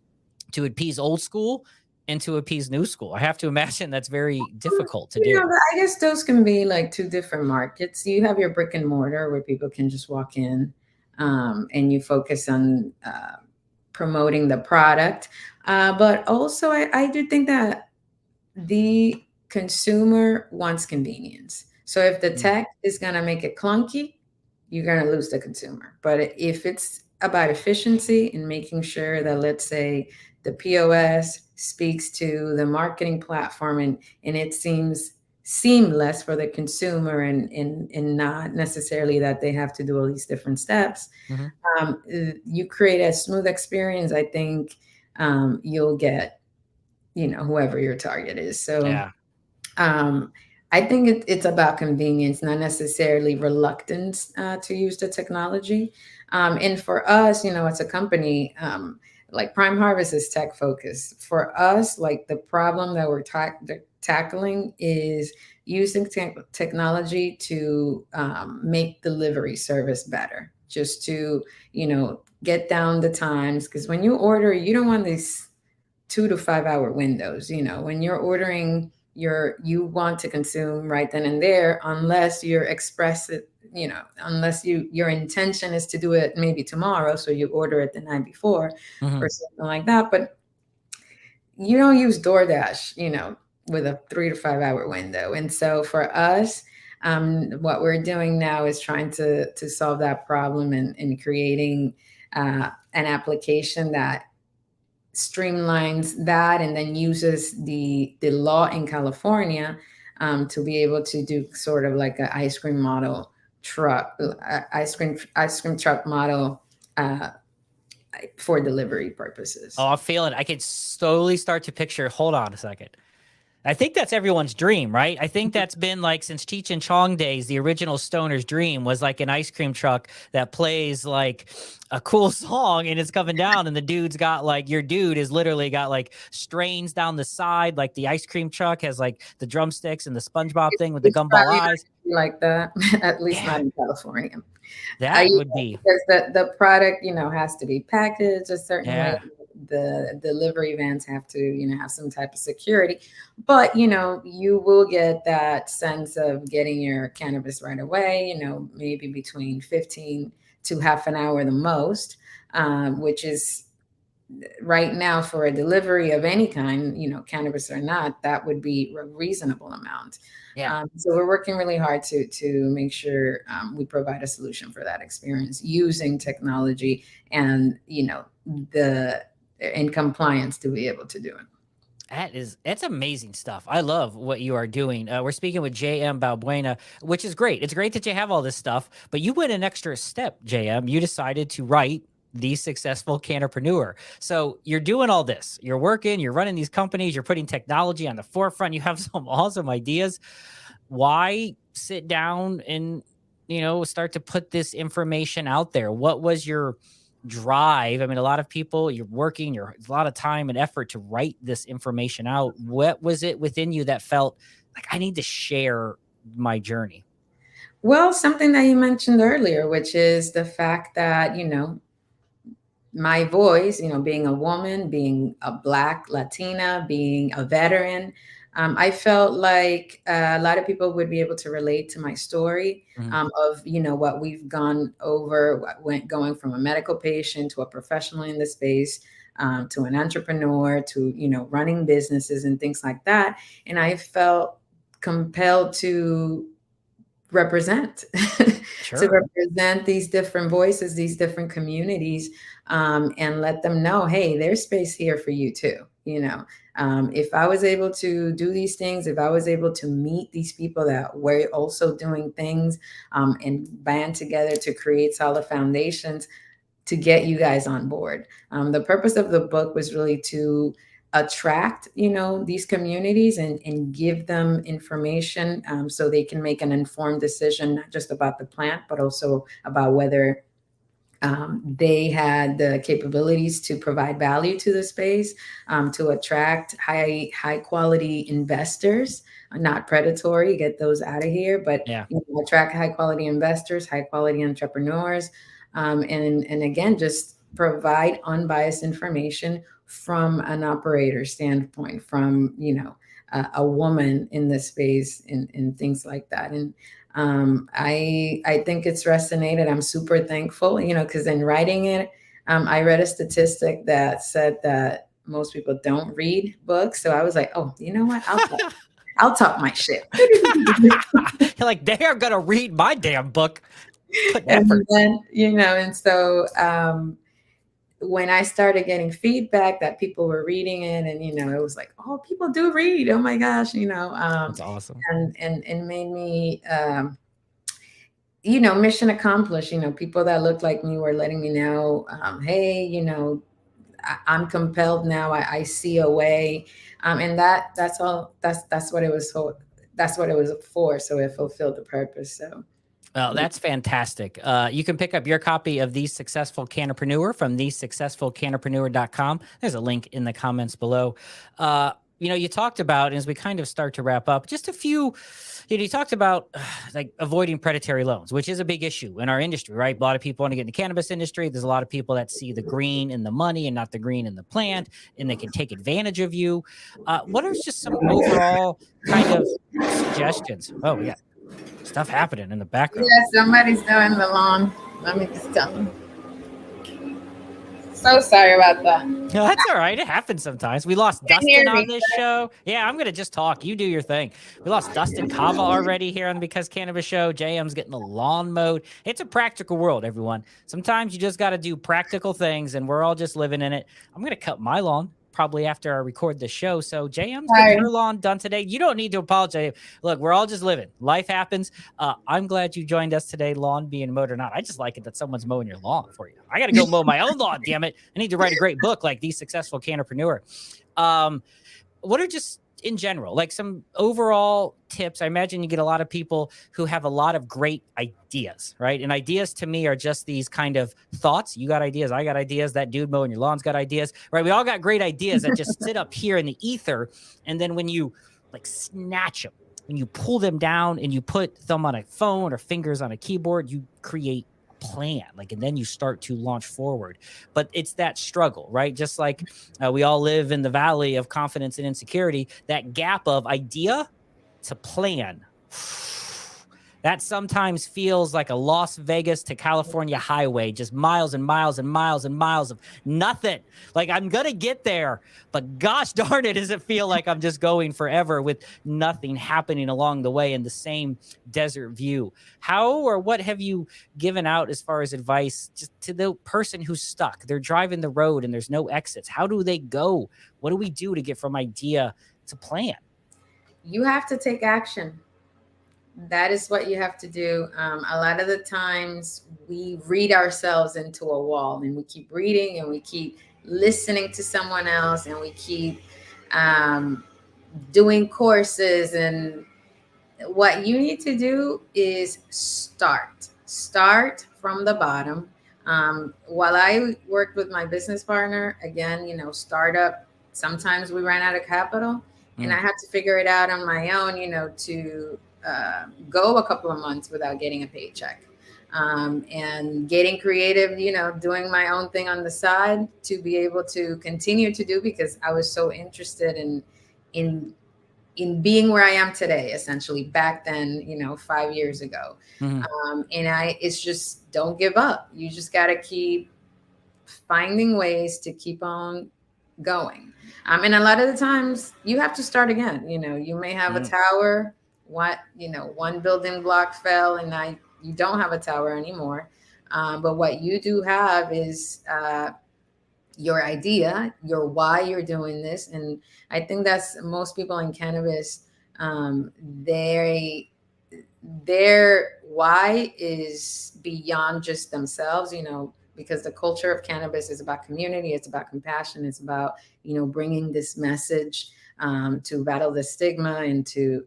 S1: to appease old school and to appease new school? I have to imagine that's very difficult to do.
S3: I guess those can be like 2 different markets. You have your brick and mortar where people can just walk in, and you focus on promoting the product. But also, I do think that the consumer wants convenience. So if the tech is going to make it clunky, you're going to lose the consumer. But if it's about efficiency and making sure that, let's say, the POS speaks to the marketing platform and it seems seamless for the consumer and not necessarily that they have to do all these different steps. You create a smooth experience. I think you'll get, whoever your target is. So I think it's about convenience, not necessarily reluctance to use the technology. And for us, as a company, like Prime Harvest is tech focused. For us, like the problem that we're tackling is using technology to make delivery service better, just to, get down the times. Because when you order, you don't want these 2 to 5 hour windows. When you're ordering, you want to consume right then and there, unless you're unless your intention is to do it maybe tomorrow, so you order it the night before or something like that. But you don't use DoorDash, with a 3 to 5 hour window. And so for us, what we're doing now is trying to solve that problem and creating an application that streamlines that and then uses the law in California to be able to do sort of like an ice cream truck model for delivery purposes.
S1: Oh, I'm feeling it. I can slowly start to picture. Hold on a second. I think that's everyone's dream, right? I think that's been like since Cheech and Chong days, the original stoner's dream was like an ice cream truck that plays like a cool song and it's coming down and the dude's got like, your dude is literally got like strains down the side. Like the ice cream truck has like the drumsticks and the SpongeBob thing with the gumball eyes.
S3: Like that, at least not in California.
S1: That would be.
S3: Because the product, has to be packaged a certain way. The delivery vans have to, have some type of security, but, you will get that sense of getting your cannabis right away, maybe between 15 to half an hour the most, which is right now for a delivery of any kind, cannabis or not, that would be a reasonable amount.
S1: Yeah.
S3: So we're working really hard to make sure we provide a solution for that experience using technology and, in compliance to be able to do it.
S1: It's amazing stuff. I love what you are doing. We're speaking with JM Balbuena, which is great. It's great that you have all this stuff, but you went an extra step, JM. You decided to write The Successful Canna-preneur. So you're doing all this. You're working, you're running these companies, you're putting technology on the forefront. You have some awesome ideas. Why sit down and, start to put this information out there? What was your drive? I mean, a lot of people, you're working, a lot of time and effort to write this information out. What was it within you that felt like I need to share my journey?
S3: Well, something that you mentioned earlier, which is the fact that, my voice, being a woman, being a Black Latina, being a veteran, I felt like a lot of people would be able to relate to my story of, what we've gone over, going from a medical patient to a professional in the space, to an entrepreneur, to, running businesses and things like that. And I felt compelled to represent,
S1: Sure.
S3: to represent these different voices, these different communities, and let them know, hey, there's space here for you too. If I was able to do these things, if I was able to meet these people that were also doing things, and band together to create solid foundations to get you guys on board. The purpose of the book was really to attract, these communities and give them information so they can make an informed decision, not just about the plant, but also about whether they had the capabilities to provide value to the space, to attract high quality investors, not predatory, get those out of here, but attract high quality investors, high quality entrepreneurs, and again, just provide unbiased information from an operator standpoint, from, a woman in the space and things like that. And I think it's resonated. I'm super thankful, because in writing it, I read a statistic that said that most people don't read books. So I was like, oh, you know what? I'll talk my shit.
S1: You're like, they are going to read my damn book.
S3: And then, and so when I started getting feedback that people were reading it and, it was like, oh, people do read. Oh my gosh,
S1: that's awesome.
S3: And made me, mission accomplished, people that looked like me were letting me know, hey, I'm compelled now. I see a way. And that's all, that's what it was for. That's what it was for. So it fulfilled the purpose. So.
S1: Well, that's fantastic. You can pick up your copy of The Successful Canna-preneur from thesuccessfulcanna-preneur.com. There's a link in the comments below. You talked about, as we kind of start to wrap up, just a few, you talked about like avoiding predatory loans, which is a big issue in our industry, right? A lot of people want to get in the cannabis industry. There's a lot of people that see the green in the money and not the green in the plant, and they can take advantage of you. What are just some overall kind of suggestions? Oh, yeah. Stuff happening in the background.
S3: Yeah, somebody's doing the lawn. Let me just tell them. So sorry about that.
S1: No, that's all right. It happens sometimes. We lost Dustin on this show. Yeah, I'm going to just talk. You do your thing. We lost Dustin Kava already here on the Because Cannabis show. JM's getting the lawn mowed. It's a practical world, everyone. Sometimes you just got to do practical things, and we're all just living in it. I'm going to cut my lawn probably after I record the show. So JM's getting her lawn done today. You don't need to apologize. Look, we're all just living. Life happens. I'm glad you joined us today, lawn being mowed or not. I just like it that someone's mowing your lawn for you. I got to go mow my own lawn, damn it. I need to write a great book like The Successful Canna-preneur. What are just in general, like some overall tips? I imagine you get a lot of people who have a lot of great ideas, right? And ideas to me are just these kind of thoughts. You got ideas, I got ideas, that dude mowing your lawn's got ideas, right? We all got great ideas that just sit up here in the ether. And then when you like snatch them, when you pull them down and you put thumb on a phone or fingers on a keyboard, you create plan, like, and then you start to launch forward. But it's that struggle, right? Just like we all live in the valley of confidence and insecurity, that gap of idea to plan, that sometimes feels like a Las Vegas to California highway, just miles and miles and miles and miles of nothing. Like, I'm going to get there, but gosh darn it, does it feel like I'm just going forever with nothing happening along the way in the same desert view. How or what have you given out as far as advice just to the person who's stuck? They're driving the road and there's no exits. How do they go? What do we do to get from idea to plan?
S3: You have to take action. That is what you have to do. A lot of the times we read ourselves into a wall, and we keep reading and we keep listening to someone else, and we keep doing courses. And what you need to do is start from the bottom. While I worked with my business partner, again, startup, sometimes we ran out of capital, and I had to figure it out on my own, to go a couple of months without getting a paycheck, and getting creative, doing my own thing on the side to be able to continue to do, because I was so interested in being where I am today, essentially back then, 5 years ago. And it's just, don't give up. You just got to keep finding ways to keep on going. And a lot of the times you have to start again. You may have a tower, one building block fell, and now you don't have a tower anymore. But what you do have is your idea, your why you're doing this. And I think that's most people in cannabis, their why is beyond just themselves, because the culture of cannabis is about community. It's about compassion. It's about, bringing this message to battle the stigma and to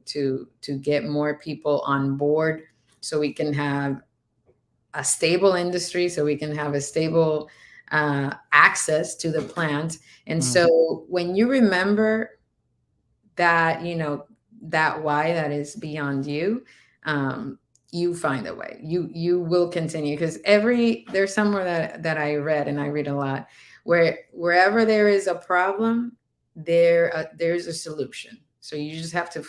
S3: get more people on board, so we can have a stable industry, so we can have a stable access to the plant. And so when you remember that, that why that is beyond you, you find a way. You will continue, because there's somewhere that I read, and I read a lot, wherever there is a problem, there's a solution. So you just have to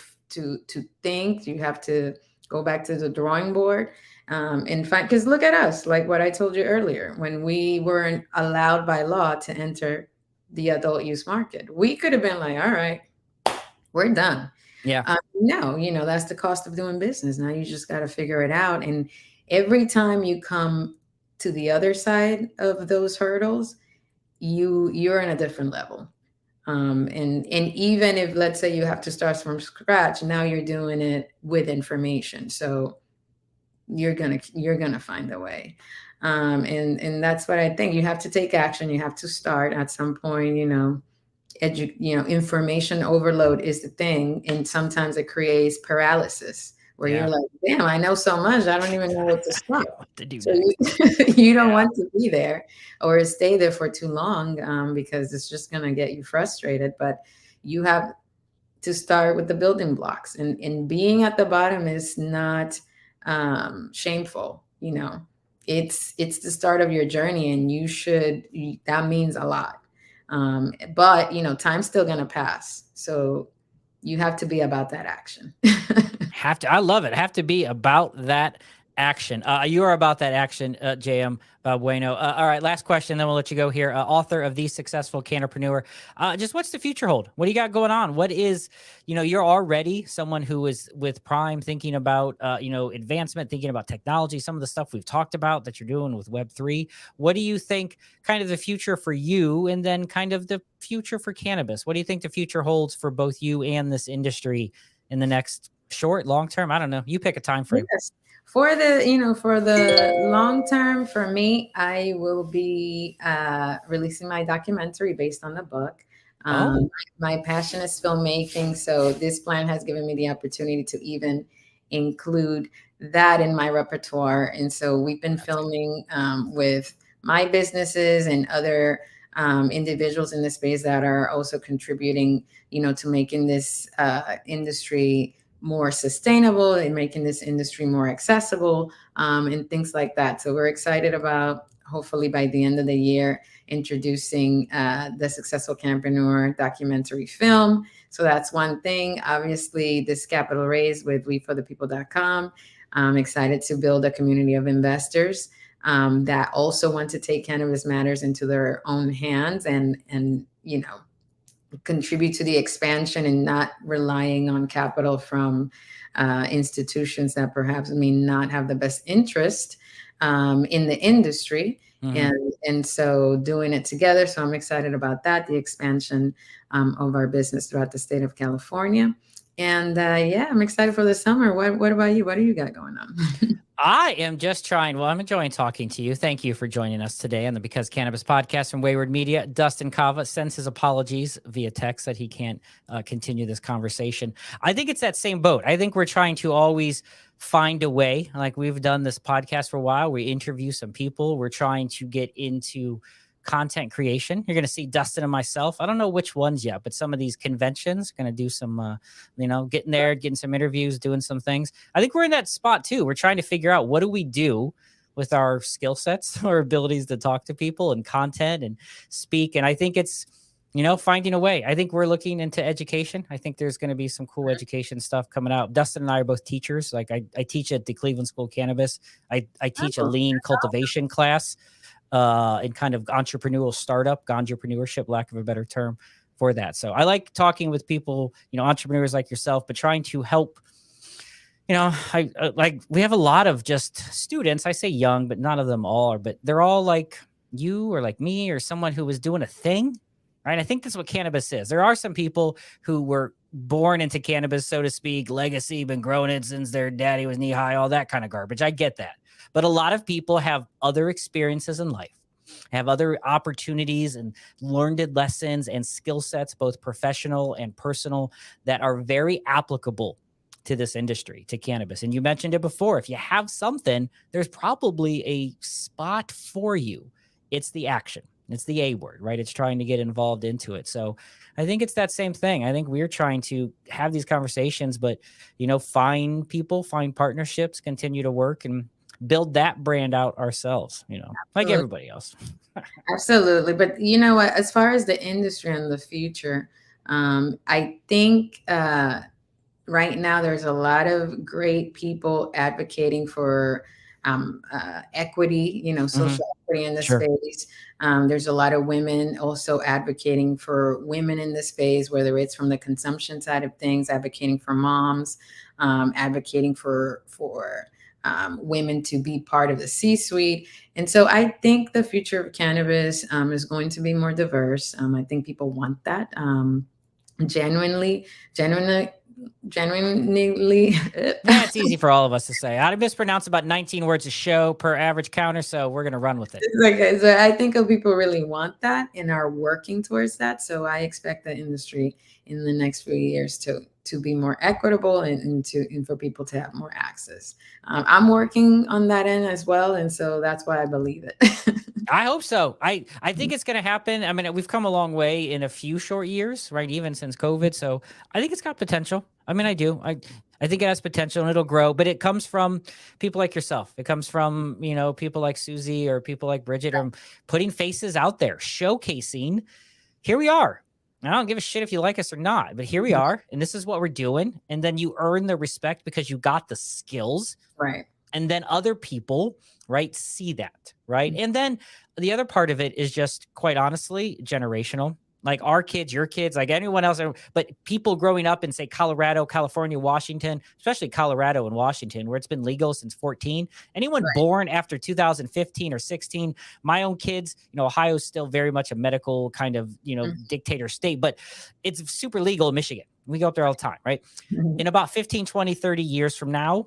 S3: think. You have to go back to the drawing board, and find, because look at us, like what I told you earlier, when we weren't allowed by law to enter the adult use market, we could have been like, all right, we're done.
S1: Yeah.
S3: No, that's the cost of doing business. Now you just got to figure it out. And every time you come to the other side of those hurdles, you're in a different level. And even if, let's say, you have to start from scratch, now you're doing it with information. So you're gonna find a way. And that's what I think. You have to take action. You have to start at some point. Information overload is the thing, and sometimes it creates paralysis, where you're like, damn, I know so much, I don't even know what to start. So you don't want to be there or stay there for too long, because it's just going to get you frustrated. But you have to start with the building blocks, and being at the bottom is not shameful. It's the start of your journey, and that means a lot. But time's still gonna pass, so you have to be about that action.
S1: I love it. Have to be about that Action. You are about that action, JM Balbuena. All right, last question, then we'll let you go here. Author of The Successful Canna-preneur. Just what's the future hold? What do you got going on? What is, you're already someone who is with Prime thinking about, advancement, thinking about technology, some of the stuff we've talked about that you're doing with Web3. What do you think kind of the future for you, and then kind of the future for cannabis? What do you think the future holds for both you and this industry in the next short, long term? I don't know. You pick a time frame.
S3: Yes. For the long term, for me, I will be releasing my documentary based on the book. My passion is filmmaking, so this plan has given me the opportunity to even include that in my repertoire. And so we've been filming with my businesses and other individuals in the space that are also contributing, to making this industry more sustainable and making this industry more accessible, and things like that. So we're excited about, hopefully by the end of the year, introducing the Successful Canna-preneur documentary film. So that's one thing. Obviously, this capital raise with weedforthepeople.com. I'm excited to build a community of investors that also want to take Cannabis Matters into their own hands and contribute to the expansion and not relying on capital from institutions that perhaps may not have the best interest in the industry. And so doing it together. So I'm excited about that, the expansion of our business throughout the state of California. And I'm excited for the summer. What about you? What do you got going on?
S1: I am just trying. Well, I'm enjoying talking to you. Thank you for joining us today on the Because Cannabis podcast from Wayward Media. Dustin Kava sends his apologies via text that he can't continue this conversation. I think it's that same boat. I think we're trying to always find a way. Like we've done this podcast for a while. We interview some people. We're trying to get into content creation. You're going to see Dustin and myself. I don't know which ones yet, but some of these conventions, going to do some, getting there, getting some interviews, doing some things. I think we're in that spot too. We're trying to figure out what do we do with our skill sets, our abilities to talk to people and content and speak. And I think it's, finding a way. I think we're looking into education. I think there's going to be some cool education stuff coming out. Dustin and I are both teachers. Like I teach at the Cleveland School of Cannabis. I teach a lean cultivation class. In kind of entrepreneurial startup, ganjapreneurship, lack of a better term for that. So I like talking with people, entrepreneurs like yourself, but trying to help, we have a lot of just students. I say young, but none of them all are, but they're all like you or like me or someone who was doing a thing, right? I think that's what cannabis is. There are some people who were born into cannabis, so to speak, legacy, been growing it since their daddy was knee high, all that kind of garbage. I get that. But a lot of people have other experiences in life, have other opportunities and learned lessons and skill sets, both professional and personal, that are very applicable to this industry, to cannabis. And you mentioned it before. If you have something, there's probably a spot for you. It's the action. It's the A word, right? It's trying to get involved into it. So I think it's that same thing. I think we're trying to have these conversations, but, find people, find partnerships, continue to work and build that brand out ourselves, like everybody else.
S3: Absolutely. But you know what, as far as the industry and the future, I think right now there's a lot of great people advocating for equity, social equity in the space. There's a lot of women also advocating for women in the space, whether it's from the consumption side of things, advocating for moms, advocating for women to be part of the C-suite. And so I think the future of cannabis is going to be more diverse. I think people want that. Genuinely.
S1: That's easy for all of us to say. I mispronounce about 19 words a show per average counter, so we're going to run with it.
S3: Okay, so I think people really want that and are working towards that. So I expect the industry in the next few years to be more equitable and for people to have more access. I'm working on that end as well, and so that's why I believe it.
S1: I hope so. I think it's going to happen. I mean, we've come a long way in a few short years, right? Even since COVID. So I think it's got potential. I mean, I do. I think it has potential and it'll grow, but it comes from people like yourself. It comes from, people like Susie or people like Bridget, or putting faces out there, showcasing, here we are. I don't give a shit if you like us or not, but here we are. And this is what we're doing. And then you earn the respect because you got the skills.
S3: Right.
S1: And then other people, right, see that, right? And then the other part of it is just, quite honestly, generational. Like our kids, your kids, like anyone else, but people growing up in, say, Colorado, California, Washington, especially Colorado and Washington, where it's been legal since 14. Anyone born after 2015 or 16, my own kids, Ohio's still very much a medical kind of, dictator state, but it's super legal in Michigan. We go up there all the time, right? In about 15, 20, 30 years from now,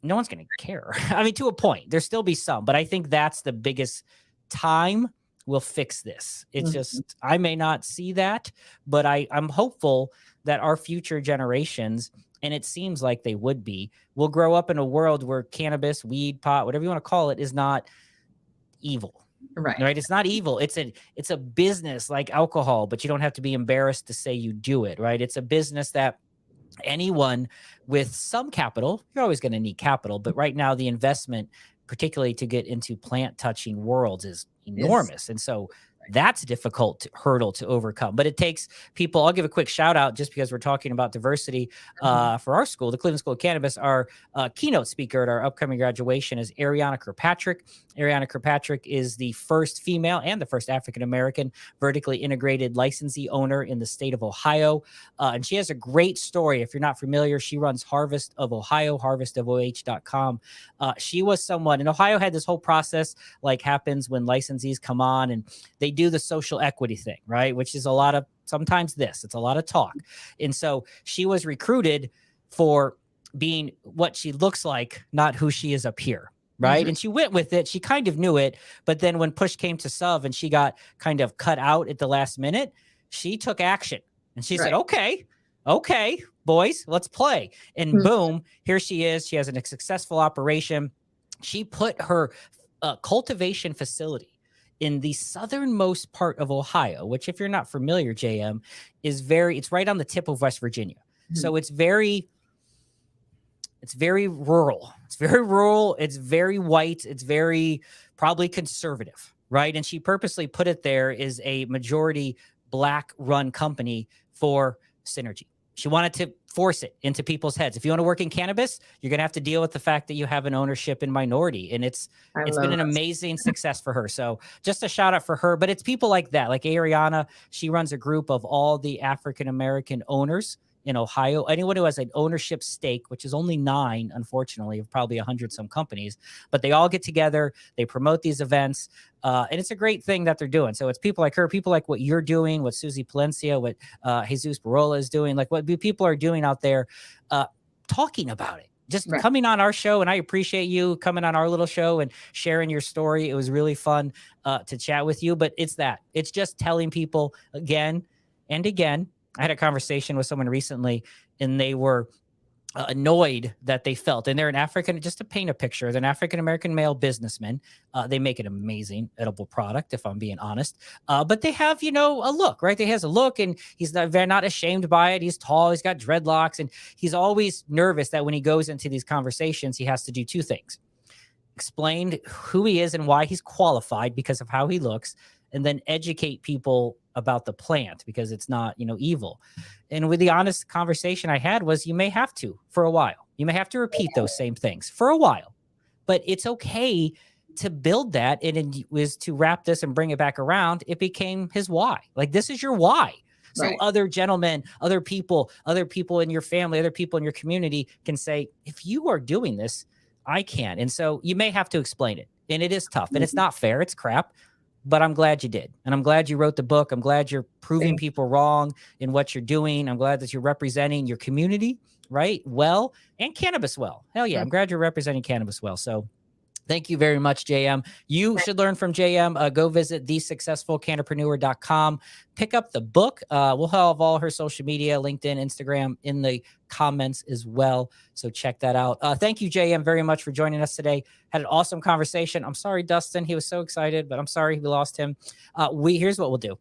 S1: no one's going to care. I mean, to a point, there'll still be some, but I think that's the biggest time will fix this. It's just, I may not see that, but I'm hopeful that our future generations, and it seems like they would be, will grow up in a world where cannabis, weed, pot, whatever you want to call it, is not evil. Right. It's not evil. It's a business like alcohol, but you don't have to be embarrassed to say you do it. Right. It's a business that anyone with some capital, you're always going to need capital, but right now the investment, particularly to get into plant touching worlds, is enormous. And so that's a difficult hurdle to overcome, but it takes people. I'll give a quick shout out just because we're talking about diversity for our school, the Cleveland School of Cannabis. Our keynote speaker at our upcoming graduation is Ariana Kirkpatrick. Ariana Kirkpatrick is the first female and the first African-American vertically integrated licensee owner in the state of Ohio. And she has a great story. If you're not familiar, she runs Harvest of Ohio, harvestofoh.com. She was someone, and Ohio had this whole process like happens when licensees come on and they do the social equity thing, right? Which is sometimes it's a lot of talk. And so she was recruited for being what she looks like, not who she is up here. Right. And she went with it. She kind of knew it. But then when push came to shove and she got kind of cut out at the last minute, she took action and she said, okay, boys, let's play. And boom, here she is. She has a successful operation. She put her cultivation facility in the southernmost part of Ohio, which, if you're not familiar, JM, it's right on the tip of West Virginia. So it's very rural. It's very rural. It's very white. It's very probably conservative, right? And she purposely put it there as a majority Black run company for synergy. She wanted to force it into people's heads. If you want to work in cannabis, you're going to have to deal with the fact that you have an ownership in minority. And it's been an amazing success for her. So just a shout out for her. But it's people like that, like Ariana. She runs a group of all the African-American owners in Ohio. Anyone who has an ownership stake, which is only 9, unfortunately, of probably 100 some companies, but they all get together, they promote these events, and it's a great thing that they're doing. So it's people like her, people like what you're doing, what Susie Palencia, what Jesus Barola is doing, like what people are doing out there, talking about it. Just coming on our show, and I appreciate you coming on our little show and sharing your story. It was really fun to chat with you, but it's just telling people again and again. I had a conversation with someone recently, and they were annoyed that they felt, and they're just to paint a picture, they're an African-American male businessman. They make an amazing edible product, if I'm being honest. But they have, a look, right? They has a look, and they're not ashamed by it. He's tall, he's got dreadlocks, and he's always nervous that when he goes into these conversations, he has to do 2 things. Explain who he is and why he's qualified because of how he looks, and then educate people about the plant because it's not, evil. And with the honest conversation I had was, you may have to for a while. You may have to repeat those same things for a while, but it's okay to build that. And it was to wrap this and bring it back around. It became his why. Like, this is your why. So other gentlemen, other people in your family, other people in your community can say, if you are doing this, I can. And so you may have to explain it. And it is tough and it's not fair. It's crap. But I'm glad you did. And I'm glad you wrote the book. I'm glad you're proving people wrong in what you're doing. I'm glad that you're representing your community, right? Well, and cannabis well. Hell yeah. I'm glad you're representing cannabis well. So thank you very much, JM. You should learn from JM. Go visit thesuccessfulcanna-preneur.com. Pick up the book. We'll have all her social media, LinkedIn, Instagram in the comments as well. So check that out. Thank you, JM, very much for joining us today. Had an awesome conversation. I'm sorry, Dustin. He was so excited, but I'm sorry we lost him. Here's what we'll do.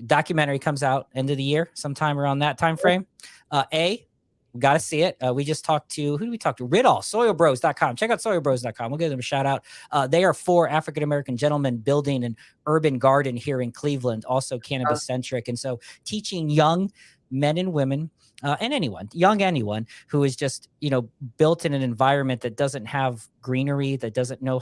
S1: Documentary comes out end of the year, sometime around that time frame. We got to see it. We just talked to, who did we talk to? Riddle, soilbros.com. Check out soilbros.com. We'll give them a shout out. They are 4 African-American gentlemen building an urban garden here in Cleveland, also cannabis centric. And so teaching young men and women and anyone who is just, built in an environment that doesn't have greenery, that doesn't know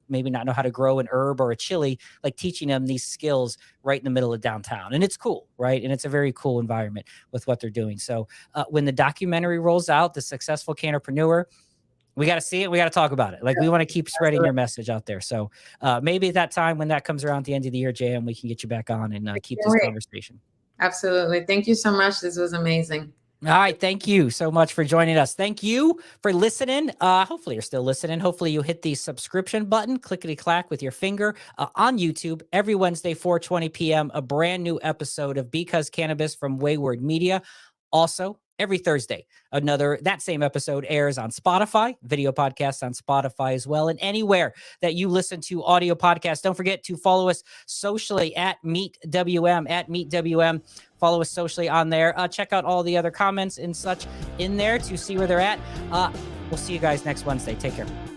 S1: maybe not know how to grow an herb or a chili, like teaching them these skills right in the middle of downtown. And it's cool, right? And it's a very cool environment with what they're doing. So when the documentary rolls out, The Successful Canna-preneur, we got to see it. We got to talk about it. Like, we want to keep spreading your message out there. So maybe at that time, when that comes around at the end of the year, JM, we can get you back on and keep this conversation.
S3: Absolutely. Thank you so much. This was amazing.
S1: All right. Thank you so much for joining us. Thank you for listening. Hopefully you're still listening. Hopefully you hit the subscription button, clickety-clack with your finger on YouTube. Every Wednesday, 4:20 p.m., a brand new episode of Because Cannabis from Wayward Media. Also, every Thursday, that same episode airs on Spotify, video podcasts on Spotify as well, and anywhere that you listen to audio podcasts. Don't forget to follow us socially at MeetWM. Follow us socially on there. Check out all the other comments and such in there to see where they're at. We'll see you guys next Wednesday. Take care.